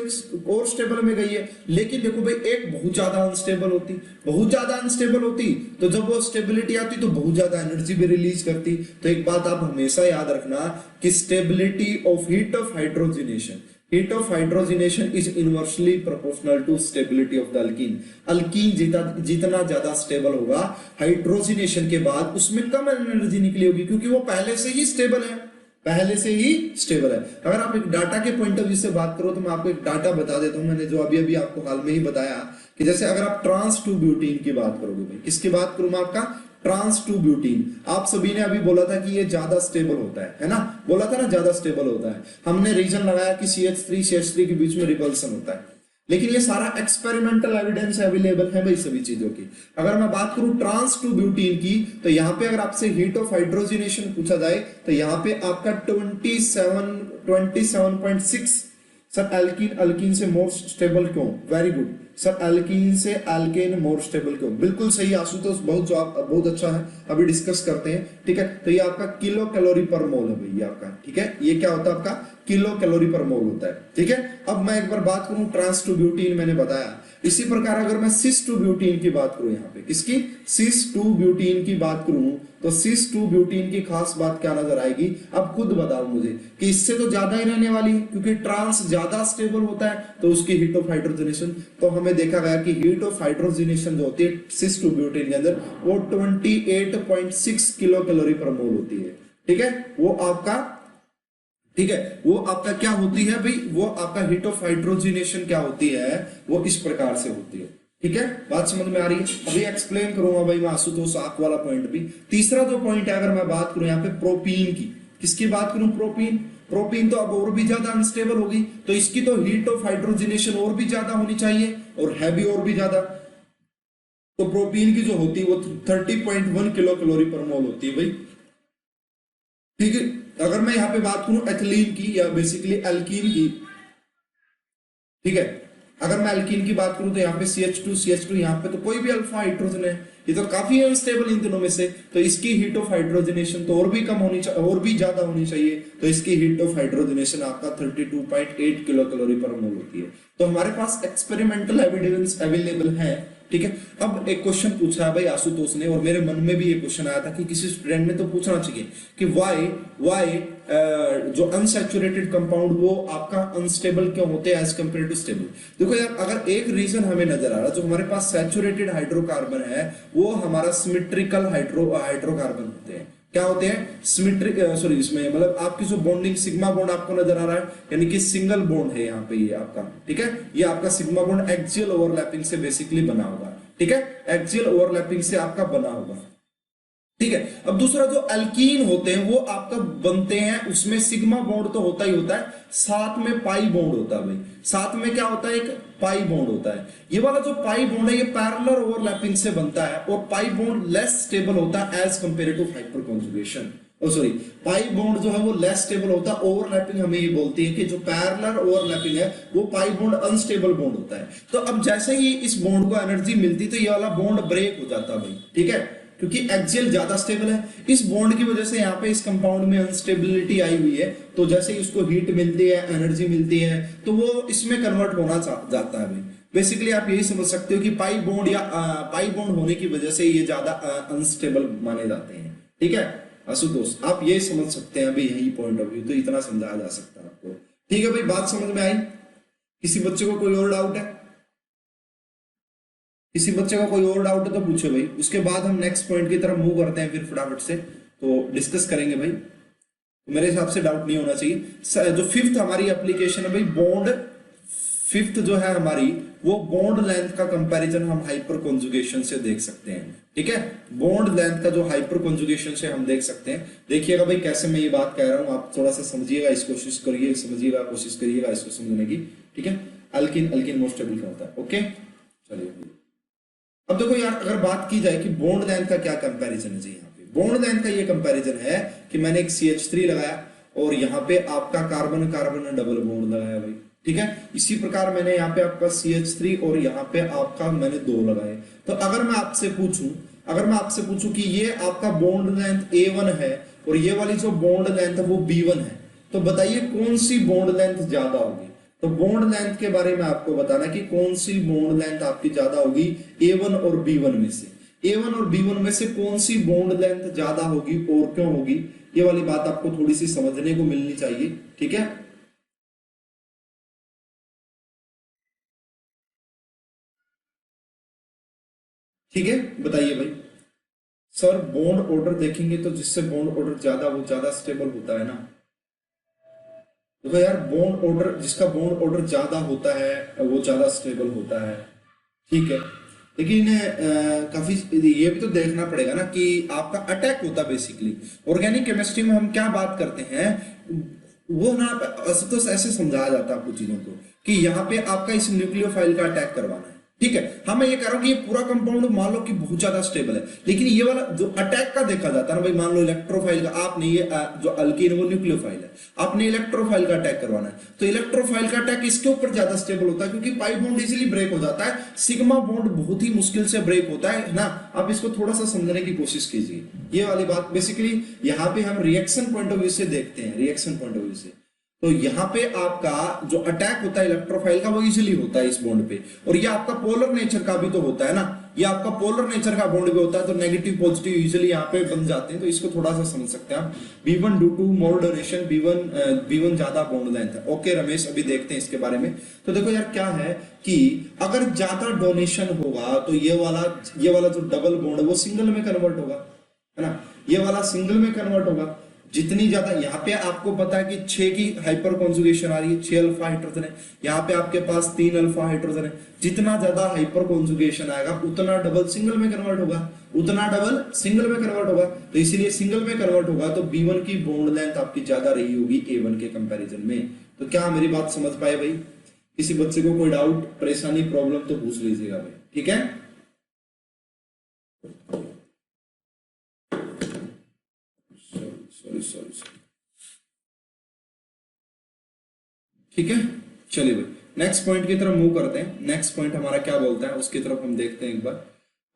और स्टेबल में गई है। लेकिन देखो भाई, एक बहुत ज्यादा अनस्टेबल होती तो जब वो स्टेबिलिटी आती तो बहुत ज्यादा एनर्जी भी रिलीज करती। तो एक बात आप हमेशा याद रखना कि stability of heat of hydrogenation is inversely proportional to stability of the alkene. Alkene जितना ज्यादा स्टेबल होगा हाइड्रोजनेशन के बाद, उसमें कम एनर्जी निकली होगी क्योंकि वो पहले से ही स्टेबल है। अगर आप एक डाटा के पॉइंट ऑफ व्यू से बात करो तो मैं आपको एक डाटा बता देता हूं, मैंने जो अभी आपको हाल में ही बताया कि जैसे अगर आप ट्रांस 2 ब्यूटीन की बात करोगे, भाई किसकी बात करूं मैं, आपका ट्रांस 2 ब्यूटीन। आप सभी ने अभी बोला था कि ये ज्यादा स्टेबल होता है ना, बोला था ना ज्यादा स्टेबल होता है। हमने रीजन लगाया कि CH3 के बीच में रिपल्सन होता है, लेकिन ये सारा एक्सपेरिमेंटल एविडेंस अवेलेबल है भाई सभी चीजों की। अगर मैं बात करूं ट्रांस 2 ब्यूटीन की, तो यहाँ पे अगर आपसे हीट ऑफ हाइड्रोजनेशन पूछा जाए तो यहाँ पे आपका 27.6। सर अल्कीन से मोर स्टेबल क्यों, वेरी गुड सर, अल्कीन से अल्केन मोर स्टेबल क्यों, बिल्कुल सही आशुतोष, बहुत अच्छा है, अभी डिस्कस करते हैं, ठीक है। तो ये आपका किलो कैलोरी पर मोल है भाई, ये आपका, ठीक है, ये क्या होता है आपका किलो कैलोरी पर मोल होता है, ठीक है। अब मैं एक बार बात करूं ट्रांस 2 ब्यूटीन, मैंने बताया। इसी प्रकार अगर मैं सिस 2 ब्यूटीन की बात करूं, यहाँ पे किसकी, सिस 2 ब्यूटीन की बात करूं, तो सिस 2 ब्यूटीन की खास बात क्या नजर आएगी, अब खुद बताओ मुझे कि इससे तो ज्यादा ही रहने वाली है क्योंकि ट्रांस ज्यादा स्टेबल होता है तो उसकी हीट ऑफ हाइड्रोजनेशन, तो हमें देखा गया कि हीट ऑफ हाइड्रोजनेशन जो होती है सिस 2 ब्यूटीन के अंदर वो 28.6 किलो कैलोरी पर मोल होती है, ठीक है। वो आपका क्या होती है भाई, वो आपका हीट ऑफ हाइड्रोजनेशन क्या होती है, वो इस प्रकार से होती है, ठीक है। बात समझ में आ रही है, अभी एक्सप्लेन करूंगा भाई मैं आशुतोष आंख वाला पॉइंट भी। तीसरा जो पॉइंट है, अगर मैं बात करूं यहाँ पे प्रोपीन की, किसकी बात करूं, प्रोपीन तो अब और भी ज्यादा अनस्टेबल होगी, तो इसकी तो हीट ऑफ हाइड्रोजनेशन और भी ज्यादा होनी चाहिए और है भी और भी ज्यादा। तो प्रोपीन की जो होती है वो 30.1 किलो कैलोरी पर मोल होती है भाई, ठीक है। अगर मैं यहाँ पे बात करूं एथिलीन की या बेसिकली अल्कीन की, ठीक है, अगर मैं अल्कीन की बात करूं तो यहाँ पे CH2 यहाँ पे तो कोई भी अल्फा हाइड्रोजन है, ये तो काफी अनस्टेबल इन दोनों में से, तो इसकी हीट ऑफ हाइड्रोजनेशन तो और भी कम होनी चाहिए, और भी ज्यादा होनी चाहिए, तो इसकी हीट ऑफ हाइड्रोजनेशन आपका 32.8 किलो कैलोरी पर मोल होती है। तो हमारे पास एक्सपेरिमेंटल एविडेंस अवेलेबल है, ठीक है। अब एक क्वेश्चन पूछा है भाई आशुतोष ने, और मेरे मन में भी ये क्वेश्चन आया था कि किसी स्टूडेंट ने तो पूछना चाहिए कि वाई जो अनसैचुरेटेड कंपाउंड वो आपका अनस्टेबल क्यों होते हैं एज कंपेयर टू स्टेबल। देखो यार, अगर एक रीजन हमें नजर आ रहा है, जो हमारे पास सैचुरेटेड हाइड्रोकार्बन है वो हमारा सिमेट्रिकल हाइड्रोकार्बन होते हैं। क्या होते हैं, सिमेट्रिक, सॉरी, इसमें मतलब आपकी जो बॉन्डिंग सिग्मा बॉन्ड आपको नजर आ रहा है, यानी कि सिंगल बॉन्ड है यहाँ पे, ये आपका, ठीक है, ये आपका सिग्मा बॉन्ड एक्सियल ओवरलैपिंग से बेसिकली बना होगा, ठीक है, एक्सियल ओवरलैपिंग से आपका बना होगा, ठीक है। अब दूसरा जो अल्कीन होते हैं वो आपका बनते हैं, उसमें सिग्मा बॉन्ड तो होता ही होता है, साथ में पाई बॉन्ड होता है भाई, साथ में क्या होता है, एक पाई बॉन्ड होता है। ये वाला जो पाई बॉन्ड है ये पैरेलल ओवरलैपिंग से बनता है, और पाई बॉन्ड लेस स्टेबल होता है as compare to hyperconjugation, sorry, pi bond जो है वो लेस स्टेबल होता है। ओवरलैपिंग हमें ये बोलती है कि जो पैरेलल ओवरलैपिंग है वो पाई बॉन्ड अनस्टेबल बॉन्ड होता है। तो अब जैसे ही इस बॉन्ड को एनर्जी मिलती तो ये वाला बॉन्ड ब्रेक हो जाता है भाई, ठीक है, क्योंकि एक्सियल ज्यादा स्टेबल है। इस बॉन्ड की वजह से यहाँ पे इस कंपाउंड में अनस्टेबिलिटी आई हुई है, तो जैसे ही उसको हीट मिलती है, एनर्जी मिलती है, तो वो इसमें कन्वर्ट होना जाता है भाई। बेसिकली आप यही समझ सकते हो कि पाई बॉन्ड या पाई बॉन्ड होने की वजह से ये ज्यादा अनस्टेबल माने जाते हैं, ठीक है आशुतोष, आप ये समझ सकते हैं अभी यही पॉइंट ऑफ व्यू, तो इतना समझाया जा सकता है आपको, ठीक है भाई, बात समझ में आई? किसी बच्चे को कोई और डाउट है? किसी बच्चे का कोई और डाउट है तो पूछो भाई, उसके बाद हम नेक्स्ट पॉइंट की तरफ मूव करते हैं फिर फटाफट से, तो डिस्कस करेंगे भाई। तो मेरे हिसाब से डाउट नहीं होना चाहिए। जो फिफ्थ हमारी एप्लीकेशन है भाई बॉन्ड, फिफ्थ जो है हमारी वो बॉन्ड लेंथ का कंपैरिजन हम हाइपर कॉन्जुगेशन से देख सकते हैं, ठीक है, बॉन्ड लेंथ का जो हाइपर कॉन्जुगेशन से हम देख सकते हैं। देखिएगा भाई कैसे मैं ये बात कह रहा हूं, आप थोड़ा सा समझिएगा, इस कोशिश करिए, समझिएगा, कोशिश करिएगा इसको समझने की, ठीक है। अल्किन अल्किन मोस्ट स्टेबल क्या होता है, ओके चलिए। अब देखो यार, अगर बात की जाए कि बॉन्ड लेंथ का क्या कंपैरिजन है जी, यहाँ पे बॉन्ड लेंथ का ये कंपैरिजन है कि मैंने एक CH3 लगाया और यहाँ पे आपका कार्बन कार्बन डबल बॉन्ड लगाया भाई, ठीक है। इसी प्रकार मैंने यहाँ पे आपका CH3 और यहाँ पे आपका मैंने 2 लगाए। तो अगर मैं आपसे पूछूं कि ये आपका बॉन्ड लेंथ A1 है और ये वाली जो बॉन्ड लेंथ है वो B1 है, तो बताइए कौन सी बॉन्ड लेंथ ज्यादा होगी? तो बॉन्ड लेंथ के बारे में आपको बताना कि कौन सी बॉन्ड लेंथ आपकी ज्यादा होगी A1 और B1 में से, A1 और B1 में से कौन सी बॉन्ड लेंथ ज्यादा होगी और क्यों होगी, ये वाली बात आपको थोड़ी सी समझने को मिलनी चाहिए, ठीक है। ठीक है, बताइए भाई। सर बॉन्ड ऑर्डर देखेंगे तो जिससे बॉन्ड ऑर्डर ज्यादा वो ज्यादा स्टेबल होता है ना। देखो यार, बॉन्ड ऑर्डर, जिसका बॉन्ड ऑर्डर ज्यादा होता है वो ज्यादा स्टेबल होता है, ठीक है। लेकिन काफी ये भी तो देखना पड़ेगा ना कि आपका अटैक होता है बेसिकली। ऑर्गेनिक केमिस्ट्री में हम क्या बात करते हैं वो ना तो ऐसे समझाया जाता है आपको चीजों को कि यहाँ पे आपका इस न्यूक्लियोफाइल का अटैक करवाना है, ठीक है। हाँ मैं ये कह रहा हूँ कि ये पूरा कंपाउंड मान लो कि बहुत ज्यादा स्टेबल है, लेकिन ये वाला जो अटैक का देखा जाता है ना भाई, मान लो इलेक्ट्रोफाइल का, आपने ये जो अल्कीन वो न्यूक्लियोफाइल है, आपने इलेक्ट्रोफाइल का अटैक करवाना है, तो इलेक्ट्रोफाइल का अटैक इसके ऊपर ज्यादा स्टेबल होता है क्योंकि पाई बॉन्ड इजीली ब्रेक हो जाता है, सिग्मा बॉन्ड बहुत ही मुश्किल से ब्रेक होता है ना। आप इसको थोड़ा सा समझने की कोशिश कीजिए, ये वाली बात बेसिकली यहाँ पे हम रिएक्शन पॉइंट ऑफ व्यू से देखते हैं, रिएक्शन पॉइंट ऑफ व्यू से। तो यहाँ पे आपका जो अटैक होता है इलेक्ट्रोफाइल का वो इजीली होता है इस बॉन्ड पे, और ये आपका पोलर नेचर का भी तो होता है ना, ये आपका पोलर नेचर का बॉन्ड भी होता है, तो नेगेटिव पॉजिटिव इजीली यहाँ पे बन जाते हैं। तो इसको थोड़ा सा समझ सकते हैं आप। B1 due to more donation, B1 ज्यादा बॉन्ड लेंथ है। ओके रमेश, अभी देखते हैं इसके बारे में। तो देखो यार क्या है कि अगर ज्यादा डोनेशन होगा तो ये वाला जो डबल बॉन्ड है वो सिंगल में कन्वर्ट होगा, है ना, ये वाला सिंगल में कन्वर्ट होगा। जितनी ज्यादा यहाँ पे आपको पता है कि 6 की हाइपर कॉन्जुगेशन आ रही है, 6 अल्फा हाइड्रोजन है, यहाँ पे आपके पास 3 अल्फा हाइड्रोजन है। जितना ज्यादा हाइपर कॉन्जुगेशन आएगा उतना डबल सिंगल में कन्वर्ट होगा, उतना डबल सिंगल में कन्वर्ट होगा। तो इसीलिए सिंगल में कन्वर्ट होगा तो B1 की बॉन्ड लेंथ आपकी ज्यादा रही होगी A1 के कंपैरिजन में। तो क्या मेरी बात समझ पाए भाई? किसी बच्चे को कोई डाउट, परेशानी, प्रॉब्लम तो पूछ लीजिएगा भाई, ठीक है। सॉरी ठीक है, चलिए भाई नेक्स्ट पॉइंट की तरफ मूव करते हैं। नेक्स्ट पॉइंट हमारा क्या बोलता है उसकी तरफ हम देखते हैं एक बार।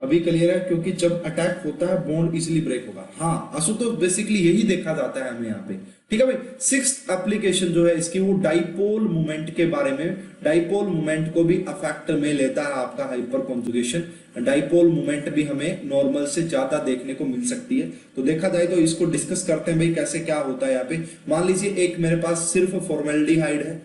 अभी क्लियर है, क्योंकि जब अटैक होता है बॉन्ड इजीली ब्रेक होगा। हाँ आशु, तो बेसिकली यही देखा जाता है हमें यहाँ पे, ठीक है भाई। 6th एप्लीकेशन जो है इसकी वो डाइपोल मोमेंट के बारे में, डाइपोल मोमेंट को भी अफेक्ट में लेता है आपका हाइपर कॉन्जुगेशन। डाइपोल मोमेंट भी हमें नॉर्मल से ज्यादा देखने को मिल सकती है। तो देखा जाए तो इसको डिस्कस करते हैं भाई कैसे क्या होता है यहाँ पे। मान लीजिए एक मेरे पास सिर्फ फॉर्मेल्डिहाइड है,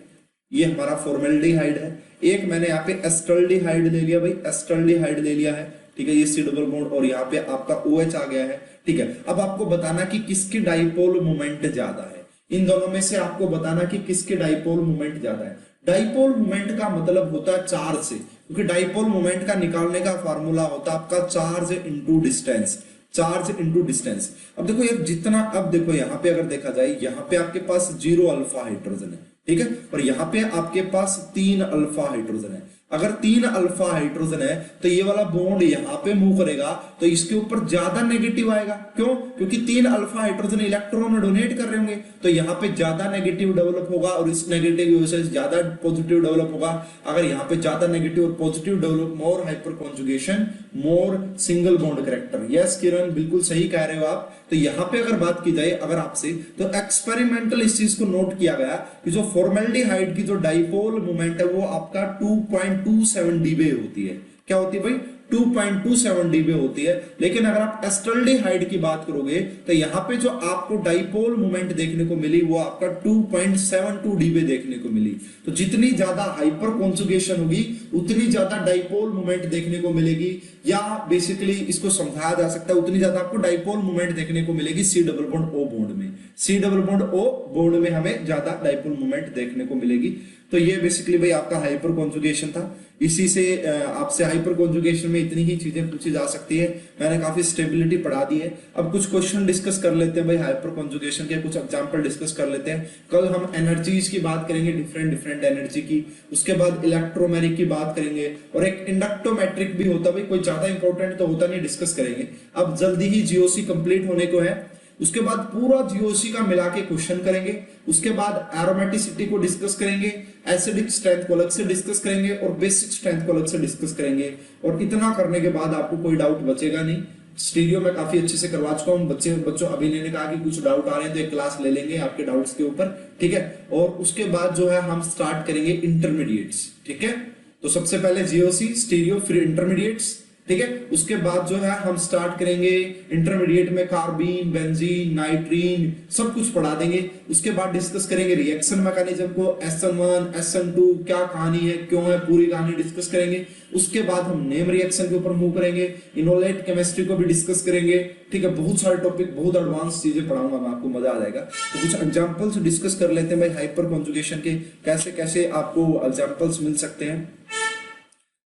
ये हमारा फॉर्मेल्डिहाइड है। एक मैंने यहाँ पे एस्टल्डिहाइड ले लिया भाई, एस्टल्डिहाइड ले लिया है, ठीक है, ये C डबल बॉन्ड और यहाँ पे आपका OH आ गया है, ठीक है। अब आपको बताना कि किसकी डाइपोल मोमेंट ज्यादा है, इन दोनों में से आपको बताना कि किसके डाइपोल मोमेंट ज्यादा है। डाइपोल मोमेंट का मतलब होता है चार्ज से, क्योंकि डाइपोल मोमेंट का निकालने का फार्मूला होता है आपका charge into distance, charge into distance. अब देखो यार जितना, अब देखो यहाँ पे अगर देखा जाए, यहाँ पे आपके पास 0 अल्फा हाइड्रोजन है, ठीक है, और यहाँ पे आपके पास 3 अल्फा हाइड्रोजन है। अगर 3 अल्फा हाइड्रोजन है तो ये वाला बॉन्ड यहाँ पे मूव करेगा तो इसके ऊपर ज्यादा नेगेटिव आएगा। क्यों? क्योंकि 3 अल्फा हाइड्रोजन इलेक्ट्रॉन डोनेट कर रहे होंगे तो यहाँ पे ज्यादा नेगेटिव डेवलप होगा और इस नेगेटिव की वजह से ज्यादा पॉजिटिव डेवलप होगा। अगर यहाँ पे ज्यादा नेगेटिव और पॉजिटिव डेवलप, मोर हाइपर कॉन्जुगेशन, मोर single bond character. Yes Kiran, बिल्कुल सही कह रहे हो आप। तो यहाँ पे अगर बात की जाए अगर आपसे, तो एक्सपेरिमेंटल इस चीज को नोट किया गया कि जो फॉर्मेल्डिहाइड की जो डाइपोल मोमेंट है वो आपका 2.27 डीबे होती है। क्या होती है भाई? 2.27 डीबे होती है। लेकिन अगर आप एस्टल्डिहाइड की बात करोगे तो यहाँ पे जो आपको डाइपोल मोमेंट देखने को मिली वो आपका 2.72 डीबे देखने को मिली। तो जितनी ज्यादा हाइपर कॉन्जुगेशन होगी उतनी ज्यादा डाइपोल मोमेंट देखने को मिलेगी, या बेसिकली इसको समझाया जा सकता है उतनी ज्यादा आपको डाइपोल मोमेंट देखने को मिलेगी C double bond O bond में। C double bond O bond में हमें ज्यादा डाइपोल मोमेंट देखने को मिलेगी। तो ये बेसिकली भाई आपका हाइपर कॉन्जुगेशन था। इसी से आपसे हाइपर कॉन्जुगेशन में इतनी ही चीजें पूछी जा सकती है। मैंने काफी स्टेबिलिटी पढ़ा दी है। अब कुछ क्वेश्चन डिस्कस कर लेते हैं भाई हाइपर कॉन्जुगेशन के, कुछ एग्जांपल डिस्कस कर लेते हैं। कल हम एनर्जीज की बात करेंगे, डिफरेंट एनर्जी की। उसके बाद इलेक्ट्रोमेरिक की बात करेंगे और एक इंडक्टोमेट्रिक भी होता है भाई, कोई ज्यादा इंपॉर्टेंट तो होता नहीं, डिस्कस करेंगे। अब जल्दी ही जीओसी कंप्लीट होने को है। उसके बाद पूरा जीओसी का मिला के क्वेश्चन करेंगे। उसके बाद एरोमेटिसिटी को डिस्कस करेंगे, एसिडिक स्ट्रेंथ को अलग से डिस्कस करेंगे और बेसिक स्ट्रेंथ को अलग से डिस्कस करेंगे। और इतना करने के बाद आपको कोई डाउट बचेगा नहीं। स्टीरियो में काफी अच्छे से करवा चुका हूँ। बच्चों अभी ने कहा कि कुछ डाउट आ रहे हैं तो एक क्लास ले लेंगे आपके डाउट्स के ऊपर, ठीक है। और उसके बाद जो है हम स्टार्ट करेंगे इंटरमीडिएट्स, ठीक है। तो सबसे पहले जीओसी, स्टीरियो, फिर इंटरमीडिएट्स, ठीक है। उसके बाद जो है हम स्टार्ट करेंगे इंटरमीडिएट में कार्बीन, बेंजीन, नाइट्रीन, सब कुछ पढ़ा देंगे। उसके बाद डिस्कस करेंगे रिएक्शन मैकेनिज्म को, SN1, SN2 क्या कहानी है, क्यों है, पूरी कहानी डिस्कस करेंगे। उसके बाद हम नेम रिएक्शन के ऊपर मूव करेंगे, इनोलेट केमिस्ट्री को भी डिस्कस करेंगे, ठीक है। बहुत सारे टॉपिक, बहुत एडवांस चीजें पढ़ाऊंगा मैं आपको, मजा आ जाएगा। तो कुछ एग्जांपल्स डिस्कस कर लेते हैं भाई हाइपर कॉन्जुगेशन के, कैसे कैसे आपको एग्जांपल्स मिल सकते हैं,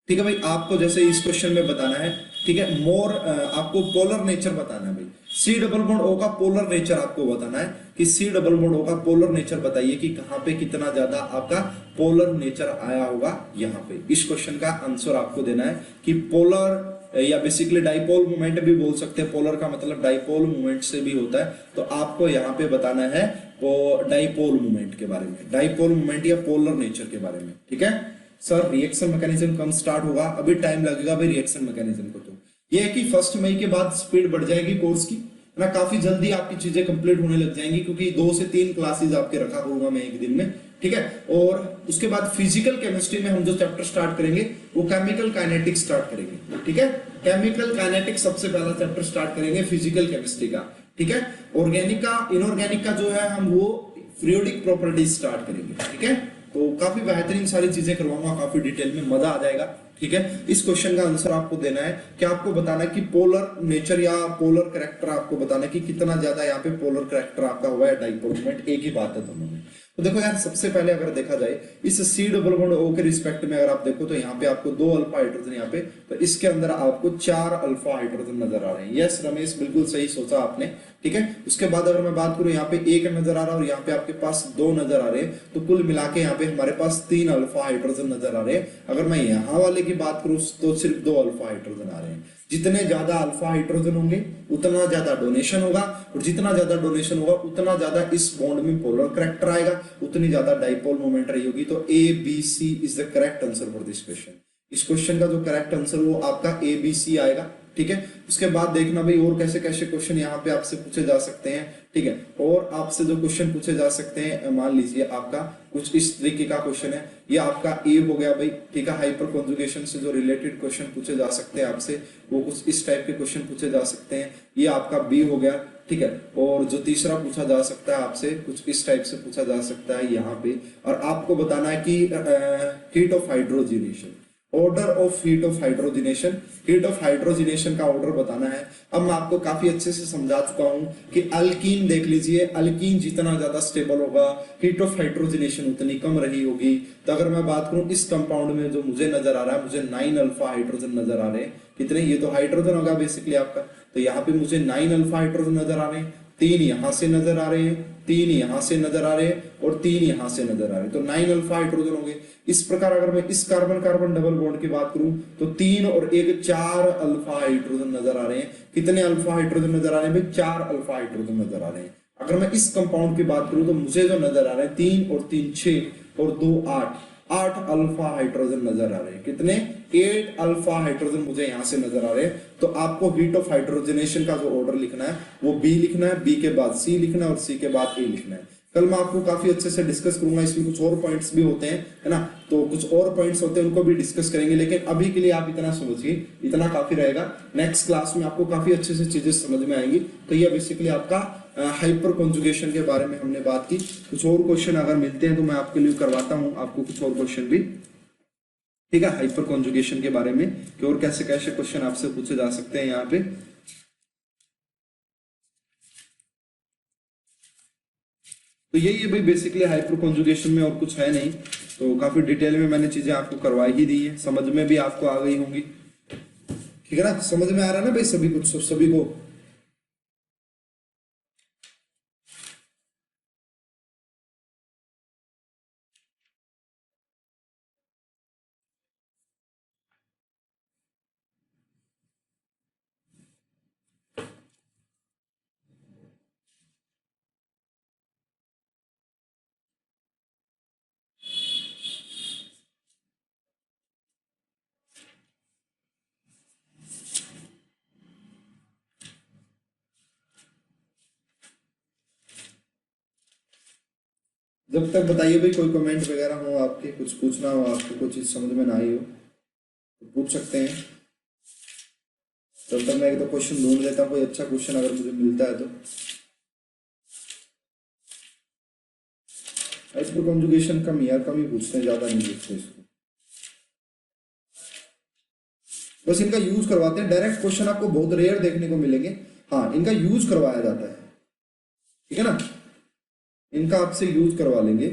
ठीक है भाई। आपको जैसे इस क्वेश्चन में बताना है, ठीक है, मोर आपको पोलर नेचर बताना है भाई। सी डबल बॉन्ड ओ का पोलर नेचर आपको बताना है कि सी डबल बॉन्ड ओ का पोलर नेचर बताइए कि कहां पे कितना ज्यादा आपका पोलर नेचर आया होगा। यहाँ पे इस क्वेश्चन का आंसर आपको देना है कि पोलर या बेसिकली डाइपोल मोमेंट भी बोल सकते हैं। पोलर का मतलब डाइपोल मोमेंट से भी होता है। तो आपको यहाँ पे बताना है डाइपोल मोमेंट के बारे में, डाइपोल मोमेंट या पोलर नेचर के बारे में, ठीक है। सर रिएक्शन मैकेनिज्म कम स्टार्ट होगा, अभी टाइम लगेगा भाई रिएक्शन मैकेनिज्म को। तो ये है कि 1 मई के बाद स्पीड बढ़ जाएगी कोर्स की ना, काफी जल्दी आपकी चीजें कंप्लीट होने लग जाएंगी, क्योंकि 2 से 3 क्लासेस आपके रखा करूंगा मैं एक दिन में, ठीक है। और उसके बाद फिजिकल केमिस्ट्री में हम जो चैप्टर स्टार्ट करेंगे वो केमिकल काइनेटिक्स स्टार्ट करेंगे, ठीक है। केमिकल काइनेटिक्स सबसे पहला चैप्टर स्टार्ट करेंगे फिजिकल केमिस्ट्री का, ठीक है। ऑर्गेनिक का, इनऑर्गेनिक का जो है हम वो पीरियोडिक प्रॉपर्टीज स्टार्ट करेंगे, ठीक है। तो काफी बेहतरीन सारी चीजें करवाऊंगा, काफी डिटेल में, मजा आ जाएगा, ठीक है। इस क्वेश्चन का आंसर आपको देना है कि आपको बताना है कि पोलर नेचर या पोलर कैरेक्टर आपको बताना है कि कितना ज्यादा यहाँ पे पोलर कैरेक्टर आपका हुआ है डाइपोल मोमेंट, एक ही बात है दोनों में। तो देखो यार, सबसे पहले अगर देखा जाए इस सी डबल बॉन्ड ओ के रिस्पेक्ट में अगर आप देखो तो यहाँ पे आपको 2 अल्फा हाइड्रोजन, यहाँ पे तो इसके अंदर आपको 4 अल्फा हाइड्रोजन नजर आ रहे हैं। यस रमेश, बिल्कुल सही सोचा आपने, ठीक है। उसके बाद अगर मैं बात करूं यहाँ पे 1 नजर आ रहा है और यहाँ पे आपके पास 2 नजर आ रहे हैं, तो कुल मिला के यहाँ पे हमारे पास 3 अल्फा हाइड्रोजन नजर आ रहे हैं। अगर मैं यहाँ वाले की बात करूं तो सिर्फ 2 अल्फा हाइड्रोजन आ रहे हैं। जितने ज्यादा अल्फा हाइड्रोजन होंगे उतना ज्यादा डोनेशन होगा, और जितना ज्यादा डोनेशन होगा उतना ज्यादा इस बॉन्ड में पोलर कैरेक्टर आएगा, उतनी ज्यादा डाइपोल मोमेंट रही होगी। तो ABC is the correct answer for this question. इस क्वेश्चन का जो करेक्ट आंसर वो आपका ABC आएगा, ठीक है। उसके बाद देखना भाई और कैसे कैसे क्वेश्चन यहाँ पे आपसे पूछे जा सकते हैं, ठीक है। और आपसे जो क्वेश्चन पूछे जा सकते हैं, मान लीजिए आपका कुछ इस तरीके का क्वेश्चन है, ये आपका ए हो गया भाई, ठीक है। हाइपर कॉन्जुगेशन से जो रिलेटेड क्वेश्चन पूछे जा सकते हैं आपसे, वो कुछ इस टाइप के क्वेश्चन पूछे जा सकते हैं। ये आपका बी हो गया, ठीक है। और जो तीसरा पूछा जा सकता है आपसे, कुछ इस टाइप से पूछा जा सकता है यहाँ पे, और आपको बताना है कि heat of hydrogenation, order of heat of hydrogenation, heat of hydrogenation का ऑर्डर बताना है। अब मैं आपको काफी अच्छे से समझा चुका हूं कि अल्कीन देख लीजिए, अल्कीन जितना ज्यादा स्टेबल होगा हीट ऑफ हाइड्रोजिनेशन उतनी कम रही होगी। तो अगर मैं बात करूं इस कंपाउंड में जो मुझे नजर आ रहा है, मुझे 9 अल्फा हाइड्रोजन नजर आ रहे हैं। कितने? ये तो हाइड्रोजन होगा बेसिकली आपका, तो यहाँ पे मुझे 9 अल्फा हाइड्रोजन नजर आ रहे हैं। 3 यहाँ से नजर आ रहे हैं, 3 यहाँ से नजर आ रहे हैं और 3 यहाँ से नजर आ रहे हैं, तो 9 अल्फा हाइड्रोजन हो गए। इस प्रकार अगर मैं इस कार्बन कार्बन डबल बॉन्ड की बात करूं तो 3 और 1 4 अल्फा हाइड्रोजन नजर आ रहे हैं। कितने अल्फा हाइड्रोजन नजर आ रहे हैं भाई? 4 अल्फा हाइड्रोजन नजर आ रहे हैं। अगर मैं इस कंपाउंड की बात करूं तो मुझे जो नजर आ रहे हैं 3 और 3 6 और 2 8 अल्फा हाइड्रोजन नजर आ रहे हैं। कितने? 8 अल्फा हाइड्रोजन मुझे यहां से नजर आ रहे हैं। तो आपको हीट ऑफ हाइड्रोजनेशन का जो ऑर्डर लिखना है वो बी लिखना है, बी के बाद सी लिखना है और सी के बाद ए लिखना है। कल मैं आपको काफी अच्छे से डिस्कस करूंगा, इसमें कुछ और पॉइंट्स भी होते हैं, है ना, तो कुछ और पॉइंट्स होते हैं उनको भी डिस्कस करेंगे, लेकिन अभी के लिए आप इतना समझिए, इतना काफी रहेगा। नेक्स्ट क्लास में आपको काफी अच्छे से चीजें समझ में आएंगी। तो ये बेसिकली आपका हाइपर कॉन्जुगेशन के बारे में हमने बात की। कुछ और क्वेश्चन अगर मिलते हैं तो मैं आपके लिए करवाता हूं आपको कुछ और क्वेश्चन भी, ठीक है, हाइपर कॉन्जुगेशन के बारे में कि और कैसे कैसे क्वेश्चन आपसे पूछे जा सकते हैं यहाँ पे। तो यही है भाई बेसिकली हाइपर कॉन्जुगेशन में, और कुछ है नहीं। तो काफी डिटेल में मैंने चीजें आपको करवाई ही दी है, समझ में भी आपको आ गई होंगी, ठीक है ना? समझ में आ रहा है ना भाई सभी कुछ, सभी को? जब तक बताइए भाई, कोई कमेंट वगैरह हो आपके, कुछ पूछना हो आपको, कोई चीज समझ में ना आई हो तो पूछ सकते हैं। तब तक मैं एक दो क्वेश्चन ढूंढ लेता हूँ, कोई अच्छा क्वेश्चन अगर मुझे मिलता है तो। हाइपर कॉन्जुगेशन कम यार, कम ही पूछते हैं, ज्यादा नहीं पूछते इसको, बस इनका यूज करवाते हैं। डायरेक्ट क्वेश्चन आपको बहुत रेयर देखने को मिलेंगे, हाँ इनका यूज करवाया जाता है, ठीक है ना, इनका आपसे यूज करवा लेंगे।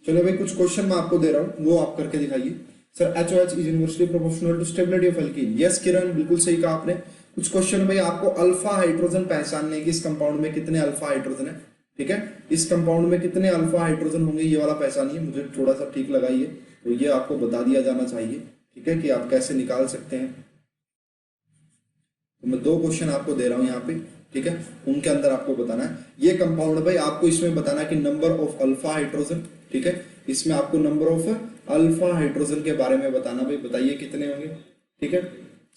चलो भाई, कुछ क्वेश्चन मैं आपको दे रहा हूँ, वो आप करके दिखाइए। Sir HOH is inversely proportional to stability of alkene. Yes Kiran, बिल्कुल सही कहा आपने। कुछ क्वेश्चन भाई आपको अल्फा हाइड्रोजन पहचानने की, इस कंपाउंड में कितने अल्फा हाइड्रोजन है, ठीक है, इस कंपाउंड में कितने अल्फा हाइड्रोजन होंगे, ये वाला पहचानिए। मुझे थोड़ा सा ठीक लगा ये, तो ये आपको बता दिया जाना चाहिए, ठीक है, कि आप कैसे निकाल सकते हैं। तो मैं दो क्वेश्चन आपको दे रहा हूं यहाँ पे, ठीक है, उनके अंदर आपको बताना है ये कंपाउंड भाई, आपको इसमें बताना है कि नंबर ऑफ अल्फा हाइड्रोजन, ठीक है, इसमें आपको नंबर ऑफ अल्फा हाइड्रोजन के बारे में बताना भाई, बताइए कितने होंगे, ठीक है।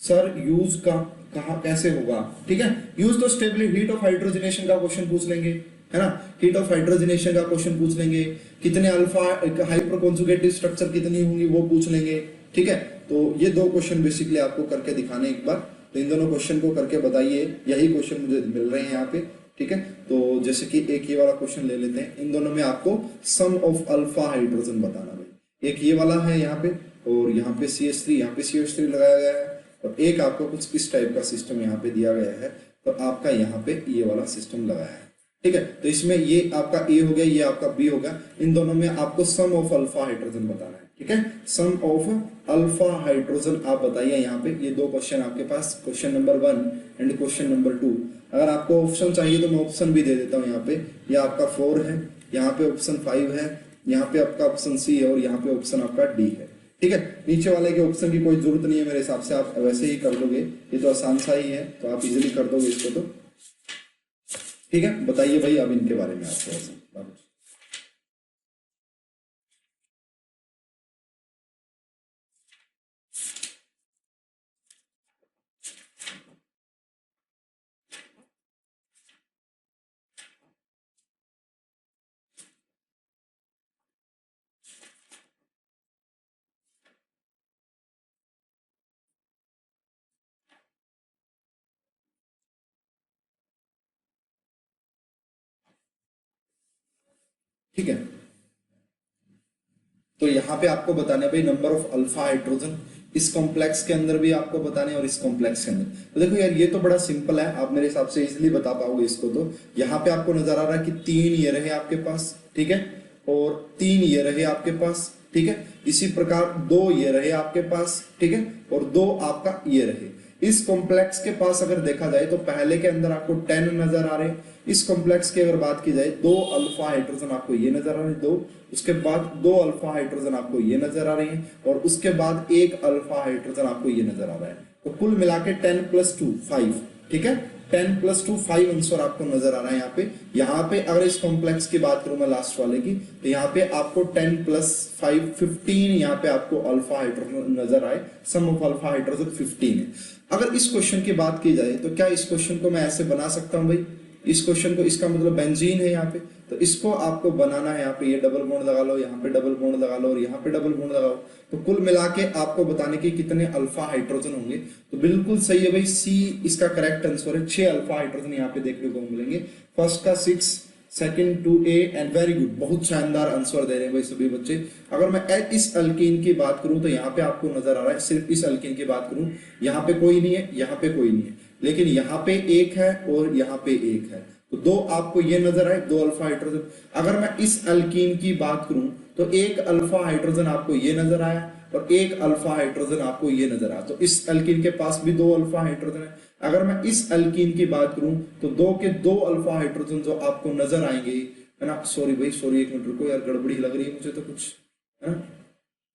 सर यूज का कहा कैसे होगा, ठीक है, यूज तो स्टेबिलिटी हीट ऑफ हाइड्रोजनेशन का क्वेश्चन पूछ लेंगे, है ना, हीट ऑफ हाइड्रोजनेशन का क्वेश्चन पूछ लेंगे, कितने अल्फा हाइपर कॉन्जुगेटिव स्ट्रक्चर कितनी होंगी वो पूछ लेंगे, ठीक है। तो ये दो क्वेश्चन बेसिकली आपको करके दिखाने एक बार, तो इन दोनों क्वेश्चन को करके बताइए, यही क्वेश्चन मुझे मिल रहे हैं यहाँ पे, ठीक है। तो जैसे कि एक ये वाला क्वेश्चन ले लेते हैं, इन दोनों में आपको सम ऑफ अल्फा हाइड्रोजन बताना भाई। एक ये वाला है यहाँ पे, और यहाँ पे CH3, यहाँ पे CH3 लगाया गया है, और एक आपको कुछ इस टाइप का सिस्टम यहाँ पे दिया गया है, तो आपका यहाँ पे ये वाला सिस्टम लगाया है, ठीक है। तो इसमें ये आपका A हो गया, ये आपका B हो गया, इन दोनों में आपको सम ऑफ अल्फा हाइड्रोजन बताना है, ठीक है, सम ऑफ अल्फा हाइड्रोजन आप बताइए यहाँ पे। ये दो क्वेश्चन आपके पास, question number 1 and question number 2। अगर आपको ऑप्शन चाहिए तो मैं ऑप्शन भी दे देता हूँ यहाँ पे। ये आपका 4 है, यहाँ पे ऑप्शन 5 है, यहाँ पे आपका ऑप्शन C है, और यहाँ पे ऑप्शन आपका D है, ठीक है। नीचे वाले के ऑप्शन की कोई जरूरत नहीं है मेरे हिसाब से, आप वैसे ही कर दोगे, ये तो आसान सा ही है, तो आप इजिली कर दोगे इसको, तो ठीक है। बताइए भाई अब इनके बारे में आप थोड़ा सा। ठीक है, तो यहाँ पे आपको बताना है भाई नंबर ऑफ अल्फा हाइड्रोजन, इस कॉम्प्लेक्स के अंदर भी आपको बताने और इस कॉम्प्लेक्स के अंदर। तो देखो यार ये तो बड़ा सिंपल है, आप मेरे हिसाब से इजीली बता पाओगे इसको। तो यहाँ पे आपको नजर आ रहा है कि 3 ये रहे आपके पास, ठीक है, और 3 ये रहे आपके पास, ठीक है। इसी प्रकार 2 ये रहे आपके पास, ठीक है, और 2 आपका ये रहे। इस कॉम्प्लेक्स के पास अगर देखा जाए तो पहले के अंदर आपको 10 नजर आ रहे हैं। इस कॉम्प्लेक्स की अगर बात की जाए 2 अल्फा हाइड्रोजन आपको ये नजर आ रहे हैं, 2, उसके बाद 2 अल्फा हाइड्रोजन आपको ये नजर आ रही है, और उसके बाद 1 अल्फा हाइड्रोजन आपको ये नजर आ रहा है। तो कुल मिला के 10 + 2 5, ठीक है, 10 + 2 5 आंसर आपको नजर आ रहा है यहाँ पे। यहाँ पे अगर इस कॉम्प्लेक्स की बात करूं मैं लास्ट वाले की, तो यहाँ पे आपको 10 + 5 15 यहाँ पे आपको अल्फा हाइड्रोजन नजर आए। सम ऑफ अल्फा हाइड्रोजन 15 है। अगर इस क्वेश्चन की बात की जाए तो क्या इस क्वेश्चन को मैं ऐसे बना सकता हूँ भाई, इस क्वेश्चन को, इसका मतलब बेंजीन है यहाँ पे, तो इसको आपको बनाना है। यहाँ पे ये डबल बॉन्ड लगा लो, यहाँ पे डबल बॉन्ड लगा लो, और यहाँ पे डबल बॉन्ड लगाओ, तो कुल मिला के आपको बताने के कितने अल्फा हाइड्रोजन होंगे। तो बिल्कुल सही है भाई, सी इसका करेक्ट आंसर है। 6 अल्फा हाइड्रोजन यहाँ पे देखने को मिलेंगे। फर्स्ट का 6, second 2A, and very good, बहुत शानदार आंसर दे रहे हैं भाई सभी बच्चे। अगर मैं इस अल्कीन की बात करूं तो यहाँ पे आपको नजर आ रहा है, सिर्फ इस अल्कीन की बात करूं, यहाँ पे कोई नहीं है, यहाँ पे कोई नहीं है, लेकिन यहाँ पे 1 है और यहाँ पे 1 है, तो 2 आपको ये नजर आए, 2 अल्फा हाइड्रोजन। अगर मैं इस अल्कीन की बात करूं तो 1 अल्फा हाइड्रोजन आपको ये नजर आया, और 1 अल्फा हाइड्रोजन आपको ये नजर आया, तो इस अल्कीन के पास भी 2 अल्फा हाइड्रोजन है। अगर मैं इस अल्कीन की बात करूं तो 2 के 2 अल्फा हाइड्रोजन जो आपको नजर आएंगे, है ना। सॉरी भाई, सॉरी, 1 मिनट रुको यार, गड़बड़ी लग रही है मुझे तो कुछ, है ना।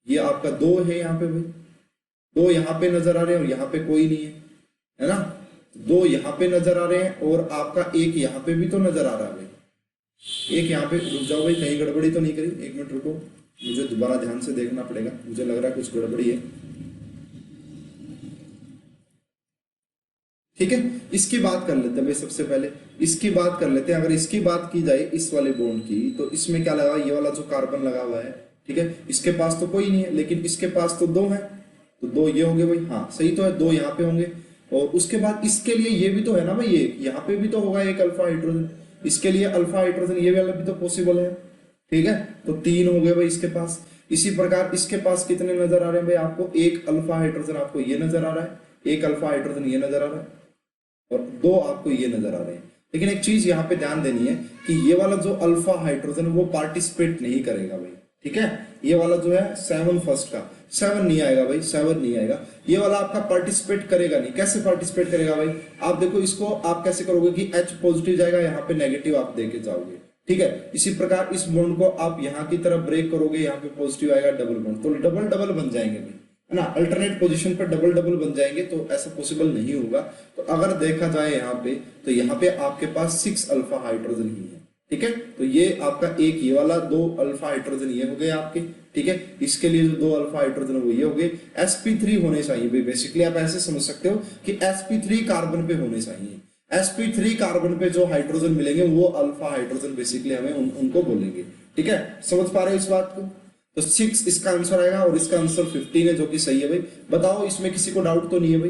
ये आपका 2 है यहाँ पे भाई, 2 यहाँ पे नजर आ रहे हैं और यहाँ पे कोई नहीं है ना। 2 यहाँ पे नजर आ रहे हैं और आपका 1 यहाँ पे भी तो नजर आ रहा है भाई। 1 यहाँ पे, रुक जाओ भाई, कहीं गड़बड़ी तो नहीं करी, 1 मिनट रुको, मुझे दोबारा ध्यान से देखना पड़ेगा, मुझे लग रहा है कुछ गड़बड़ी है, ठीक है। इसकी बात कर लेते हैं भाई, सबसे पहले इसकी बात कर लेते हैं। अगर इसकी बात की जाए इस वाले बॉन्ड की, तो इसमें क्या लगा, ये वाला जो कार्बन लगा हुआ है, ठीक है, इसके पास तो कोई नहीं है, लेकिन इसके पास तो 2 है, तो 2 ये होंगे भाई, हाँ सही तो है, 2 यहाँ पे होंगे, और उसके बाद इसके लिए ये भी तो है ना भाई, ये यहाँ पे भी तो होगा 1 अल्फा हाइड्रोजन, इसके लिए अल्फा हाइड्रोजन ये वाला भी तो पॉसिबल है, ठीक है, तो 3 हो गए भाई इसके पास। इसी प्रकार इसके पास कितने नजर आ रहे हैं भाई आपको, 1 अल्फा हाइड्रोजन आपको ये नजर आ रहा है, 1 अल्फा हाइड्रोजन ये नजर आ रहा है, और 2 आपको ये नजर आ रहे हैं। लेकिन एक चीज यहाँ पे ध्यान देनी है कि ये वाला जो अल्फा हाइड्रोजन वो पार्टिसिपेट नहीं करेगा भाई, ठीक है। ये वाला जो है 7 फर्स्ट का 7 नहीं आएगा भाई, 7 नहीं आएगा, ये वाला आपका पार्टिसिपेट करेगा नहीं। कैसे पार्टिसिपेट करेगा भाई, आप देखो इसको आप कैसे करोगे कि H पॉजिटिव जाएगा, यहाँ पे नेगेटिव आप देके जाओगे, ठीक है। इसी प्रकार इस बॉन्ड को आप यहाँ की तरफ ब्रेक करोगे, यहाँ पे पॉजिटिव आएगा, डबल बॉन्ड, तो डबल डबल बन जाएंगे भाई, है ना, अल्टरनेट पोजीशन पर डबल डबल बन जाएंगे, तो ऐसा पॉसिबल नहीं होगा। तो अगर देखा जाए यहाँ पे, तो यहाँ पे आपके पास 6 अल्फा हाइड्रोजन ही है, ठीक है। तो ये आपका 1 ये वाला, 2 अल्फा हाइड्रोजन ये हो गए आपके, ठीक है। इसके लिए जो 2 अल्फा हाइड्रोजन वो ये हो गए। sp3 होने चाहिए, बेसिकली आप ऐसे समझ सकते हो कि sp3 कार्बन पे होने चाहिए। sp3 कार्बन पे जो हाइड्रोजन मिलेंगे वो अल्फा हाइड्रोजन बेसिकली हमें उनको बोलेंगे, ठीक है। समझ पा रहे हो इस बात को। तो 6 इसका आंसर आएगा और इसका आंसर 15 है, जो कि सही है भाई। बताओ इसमें किसी को डाउट तो नहीं है भाई।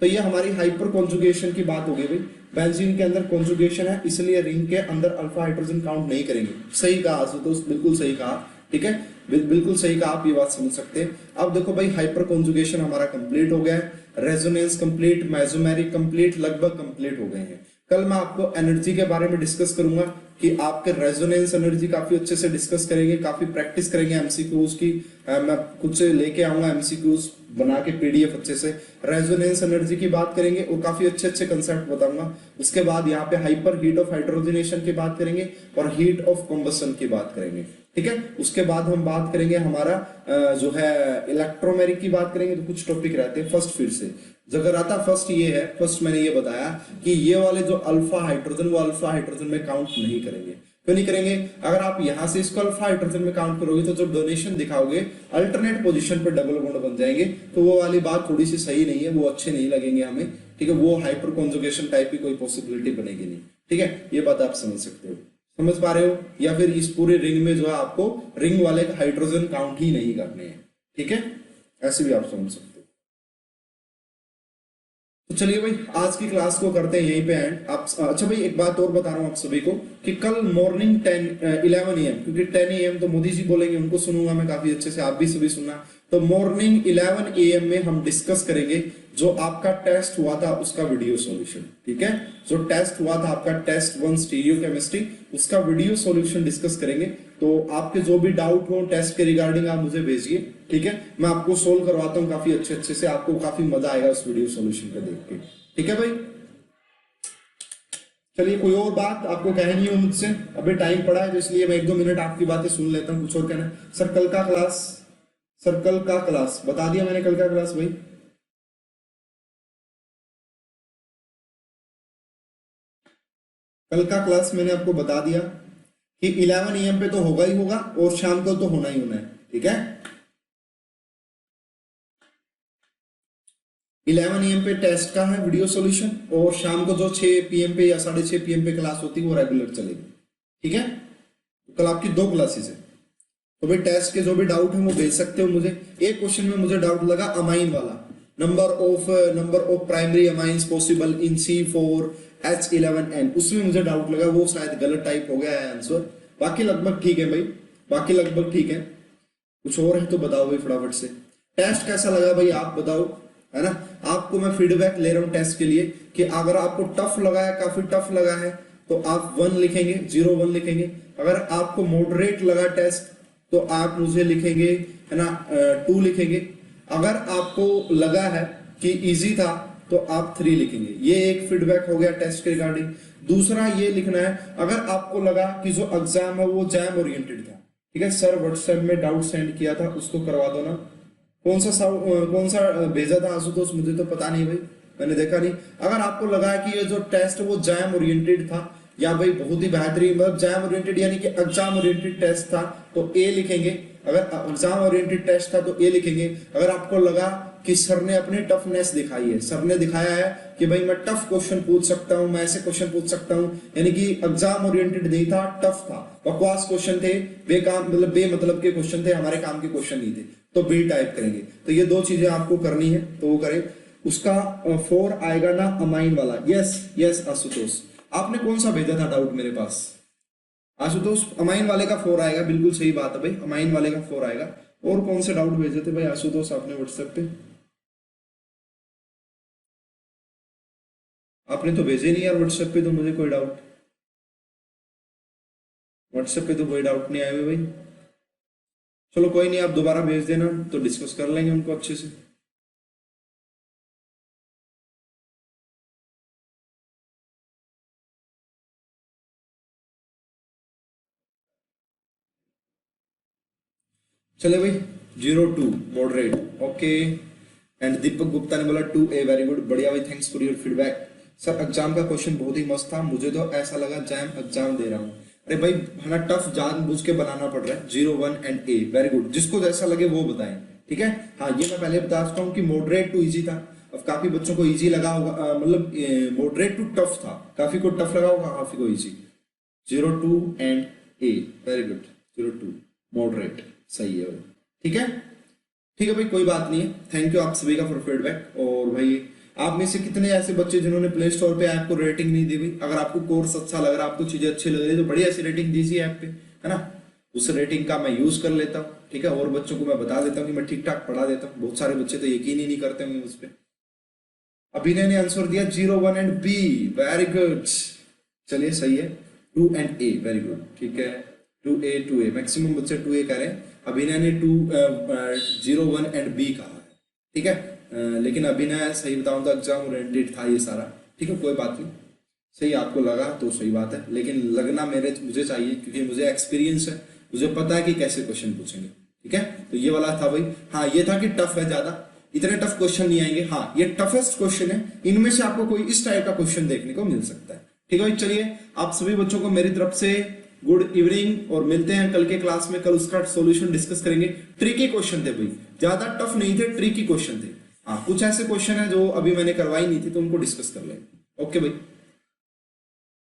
तो ये हमारी हाइपर कॉन्जुगेशन की बात हो गई भाई। बेंजीन के अंदर कॉन्जुगेशन है, इसलिए रिंग के अंदर अल्फा हाइड्रोजन काउंट नहीं करेंगे। सही कहा आशुतोष, बिल्कुल सही कहा, ठीक है, बिल्कुल सही कहा, आप ये बात समझ सकते हैं। अब देखो भाई, हाइपर कॉन्जुगेशन हमारा कंप्लीट हो गया है, रेजोनेंस कंप्लीट, मेसोमेरिक कंप्लीट, लगभग कंप्लीट हो गए हैं। कल मैं आपको एनर्जी के बारे में डिस्कस करूंगा कि आपके रेजोनेंस एनर्जी काफी अच्छे से डिस्कस करेंगे, काफी प्रैक्टिस करेंगे एमसीक्यूज की। मैं कुछ लेके आऊंगा एमसीक्यूज बना के पीडीएफ अच्छे से। रेजोनेंस एनर्जी की बात करेंगे और काफी अच्छे अच्छे कंसेप्ट बताऊंगा। उसके बाद यहाँ पे हाइपर हीट ऑफ हाइड्रोजनेशन की बात करेंगे और हीट ऑफ कॉम्बसन की बात करेंगे, ठीक है। उसके बाद हम बात करेंगे हमारा जो है इलेक्ट्रोमेरिक की बात करेंगे। तो कुछ टॉपिक रहते हैं फर्स्ट, फिर से जगह आता फर्स्ट ये है। फर्स्ट मैंने ये बताया कि ये वाले जो अल्फा हाइड्रोजन वो अल्फा हाइड्रोजन में काउंट नहीं करेंगे। क्यों नहीं करेंगे? अगर आप यहां से इसको अल्फा हाइड्रोजन में काउंट करोगे तो जो डोनेशन दिखाओगे अल्टरनेट पोजीशन पर डबल बॉन्ड बन जाएंगे, तो वो वाली बात थोड़ी सी सही नहीं है, वो अच्छे नहीं लगेंगे हमें, ठीक है। वो हाइपर कॉन्जुगेशन टाइप की कोई पॉसिबिलिटी बनेगी नहीं, ठीक है। ये बात आप समझ सकते हो, समझ पा रहे हो। या फिर इस पूरे रिंग में जो है आपको रिंग वाले हाइड्रोजन काउंट ही नहीं करने हैं, ठीक है। ऐसे भी आप समझ सकते हो। तो चलिए भाई आज की क्लास को करते हैं यहीं पे एंड। आप अच्छा भाई एक बात और बता रहा हूँ आप सभी को कि कल मॉर्निंग 11 AM, क्योंकि 10 AM तो मोदी जी बोलेंगे, उनको सुनूंगा मैं काफी अच्छे से, आप भी सभी सुनना। तो मॉर्निंग 11 AM में हम डिस्कस करेंगे जो आपका टेस्ट हुआ था उसका वीडियो सॉल्यूशन। ठीक है, जो टेस्ट हुआ था आपका टेस्ट 1 स्टीरियो केमिस्ट्री, उसका वीडियो सॉल्यूशन डिस्कस करेंगे। तो आपके जो भी डाउट हो टेस्ट के रिगार्डिंग आप मुझे भेजिए, ठीक है, मैं आपको सोल्व करवाता हूँ काफी अच्छे से, आपको काफी मजा आएगा उस वीडियो सॉल्यूशन को देख के। ठीक है भाई, चलिए कोई और बात आपको कहनी हो मुझसे? अभी टाइम पड़ा है तो इसलिए मैं 1-2 मिनट आपकी बातें सुन लेता हूँ। कुछ और कहना है? सर कल का क्लास, सर कल का क्लास बता दिया मैंने, कल का क्लास भाई कल का क्लास मैंने आपको बता दिया कि 11 AM पे तो होगा ही होगा और शाम को तो होना ही होना है। ठीक है, 11 AM पे टेस्ट का है वीडियो सॉल्यूशन, और शाम को जो 6 PM पे या 6:30 PM पे क्लास होती है वो रेगुलर चलेगी। ठीक है, तो कल आपकी 2 क्लासेस है। तो भाई टेस्ट के जो भी डाउट है वो भेज सकते हो मुझे। एक क्वेश्चन में मुझे डाउट लगा अमाइन वाला, number of primary amines possible in C4H11N, उसमें मुझे डाउट लगा, वो शायद गलत टाइप हो गया है आंसर। बाकी लगभग ठीक है भाई, बाकी लगभग ठीक है। कुछ और है तो बताओ भाई फटाफट से। टेस्ट कैसा लगा भाई आप बताओ, है ना? आपको मैं फीडबैक ले रहा हूँ टेस्ट के लिए कि अगर आपको टफ लगा है, काफी टफ लगा है, तो आप 1 लिखेंगे, 0-1 लिखेंगे। अगर आपको मॉडरेट लगा टेस्ट तो आप मुझे लिखेंगे, है ना, 2 लिखेंगे। अगर आपको लगा है कि इजी था तो आप 3 लिखेंगे। ये एक फीडबैक हो गया टेस्ट के रिगार्डिंग। दूसरा ये लिखना है अगर आपको लगा कि जो एग्जाम है वो जैम ओरिएंटेड था। ठीक है सर, व्हाट्सएप में डाउट सेंड किया था, उसको करवा दो ना। कौन सा भेजा था आशुतोष? मुझे तो पता नहीं भाई, मैंने देखा नहीं। अगर आपको लगा है कि ये जो टेस्ट वो जैम ओरिएंटेड था, या भाई बहुत ही बेहतरीन, मतलब जैम ओरिएंटेड यानी कि एग्जाम ओरिएंटेड टेस्ट था, तो ए लिखेंगे। अगर एग्जाम ओरिएंटेड टेस्ट था तो ए लिखेंगे। अगर आपको लगा कि सर ने अपनी टफनेस दिखाई है, सर ने दिखाया है कि भाई मैं टफ क्वेश्चन पूछ सकता हूं, मैं ऐसे क्वेश्चन पूछ सकता हूं, यानी कि एग्जाम ओरिएंटेड नहीं था, टफ था, बकवास क्वेश्चन थे, बेकाम मतलब बेमतलब के क्वेश्चन थे, हमारे काम के क्वेश्चन नहीं थे, तो बी टाइप करेंगे। तो ये 2 चीजें आपको करनी है तो वो करें। उसका 4 आएगा ना अमाइन वाला? यस यस आशुतोष, आपने कौन सा भेजा था डाउट मेरे पास? आशुतोष अमाइन वाले का 4 आएगा, बिल्कुल सही बात है भाई, अमाइन वाले का 4 आएगा। और कौन से डाउट भेजे थे भाई आशुतोष आपने व्हाट्सएप पे? आपने तो भेजे नहीं यार व्हाट्सएप पे तो मुझे कोई डाउट, व्हाट्सएप पे तो कोई डाउट नहीं आए हुए भाई। चलो कोई नहीं, आप दोबारा भेज देना तो डिस्कस कर लेंगे उनको अच्छे से। चले भाई 02 moderate okay. And Deepak Gupta ने बोला 2A, वेरी गुड, बढ़िया भाई, thanks for your feedback. Sir exam का क्वेश्चन बहुत ही मस्त था, मुझे तो ऐसा लगा जैम एग्जाम दे रहा हूँ। अरे भाई है ना, टफ जानबूझ के बनाना पड़ रहा है। 0-1 एंड A, वेरी गुड, जिसको जैसा लगे वो बताएं। ठीक है, हाँ ये मैं पहले बता सकता हूँ कि मॉडरेट टू इजी था। अब काफी बच्चों को इजी लगा होगा, मतलब मॉडरेट टू टफ था, काफी को टफ लगा होगा, काफी को easy. 02 and A, very good, 02 moderate, सही है भाई। ठीक है, ठीक है भाई, कोई बात नहीं है। थैंक यू आप सभी का फॉर फीडबैक। और भाई आप में से कितने ऐसे बच्चे जिन्होंने प्ले स्टोर पे ऐप को रेटिंग नहीं दी? भाई अगर आपको कोर्स अच्छा लग रहा है, आपको चीजें अच्छी लग रही है, तो बढ़िया ऐसी रेटिंग दीजिए ऐप पे, है ना। उस रेटिंग का मैं यूज कर लेता हूँ, ठीक है, और बच्चों को मैं बता देता हूँ कि मैं ठीक ठाक पढ़ा देता हूँ। बहुत सारे बच्चे तो यकीन ही नहीं करते होंगे उस पर। अभिनय ने आंसर दिया 0-1 एंड B, वेरी गुड, चलिए सही है। 2 एंड A, वेरी गुड, ठीक है। 2A, मैक्सिमम बच्चे 2A कह रहे हैं। अभिनय ने 0-1 एंड B कहा है, ठीक है। लेकिन अभिनय सही बताऊं तो एग्जाम ओरिएंटेड था ये सारा, ठीक है, कोई बात नहीं, सही आपको लगा तो सही बात है, लेकिन लगना मुझे चाहिए, क्योंकि मुझे एक्सपीरियंस है, मुझे पता है कि कैसे क्वेश्चन पूछेंगे। ठीक है, तो ये वाला था भाई। हाँ ये था कि टफ है ज्यादा, इतने टफ क्वेश्चन नहीं आएंगे। हाँ ये टफेस्ट क्वेश्चन है, इनमें से आपको कोई इस टाइप का क्वेश्चन देखने को मिल सकता है। ठीक है भाई, चलिए आप सभी बच्चों को मेरी तरफ से गुड इवनिंग, और मिलते हैं कल के क्लास में। कल उसका सॉल्यूशन डिस्कस करेंगे। ट्रिकी क्वेश्चन थे भाई, ज्यादा टफ नहीं थे, ट्रिकी क्वेश्चन थे। हाँ कुछ ऐसे क्वेश्चन है जो अभी मैंने करवाई नहीं थी, तो उनको डिस्कस कर लेंगे। ओके भाई।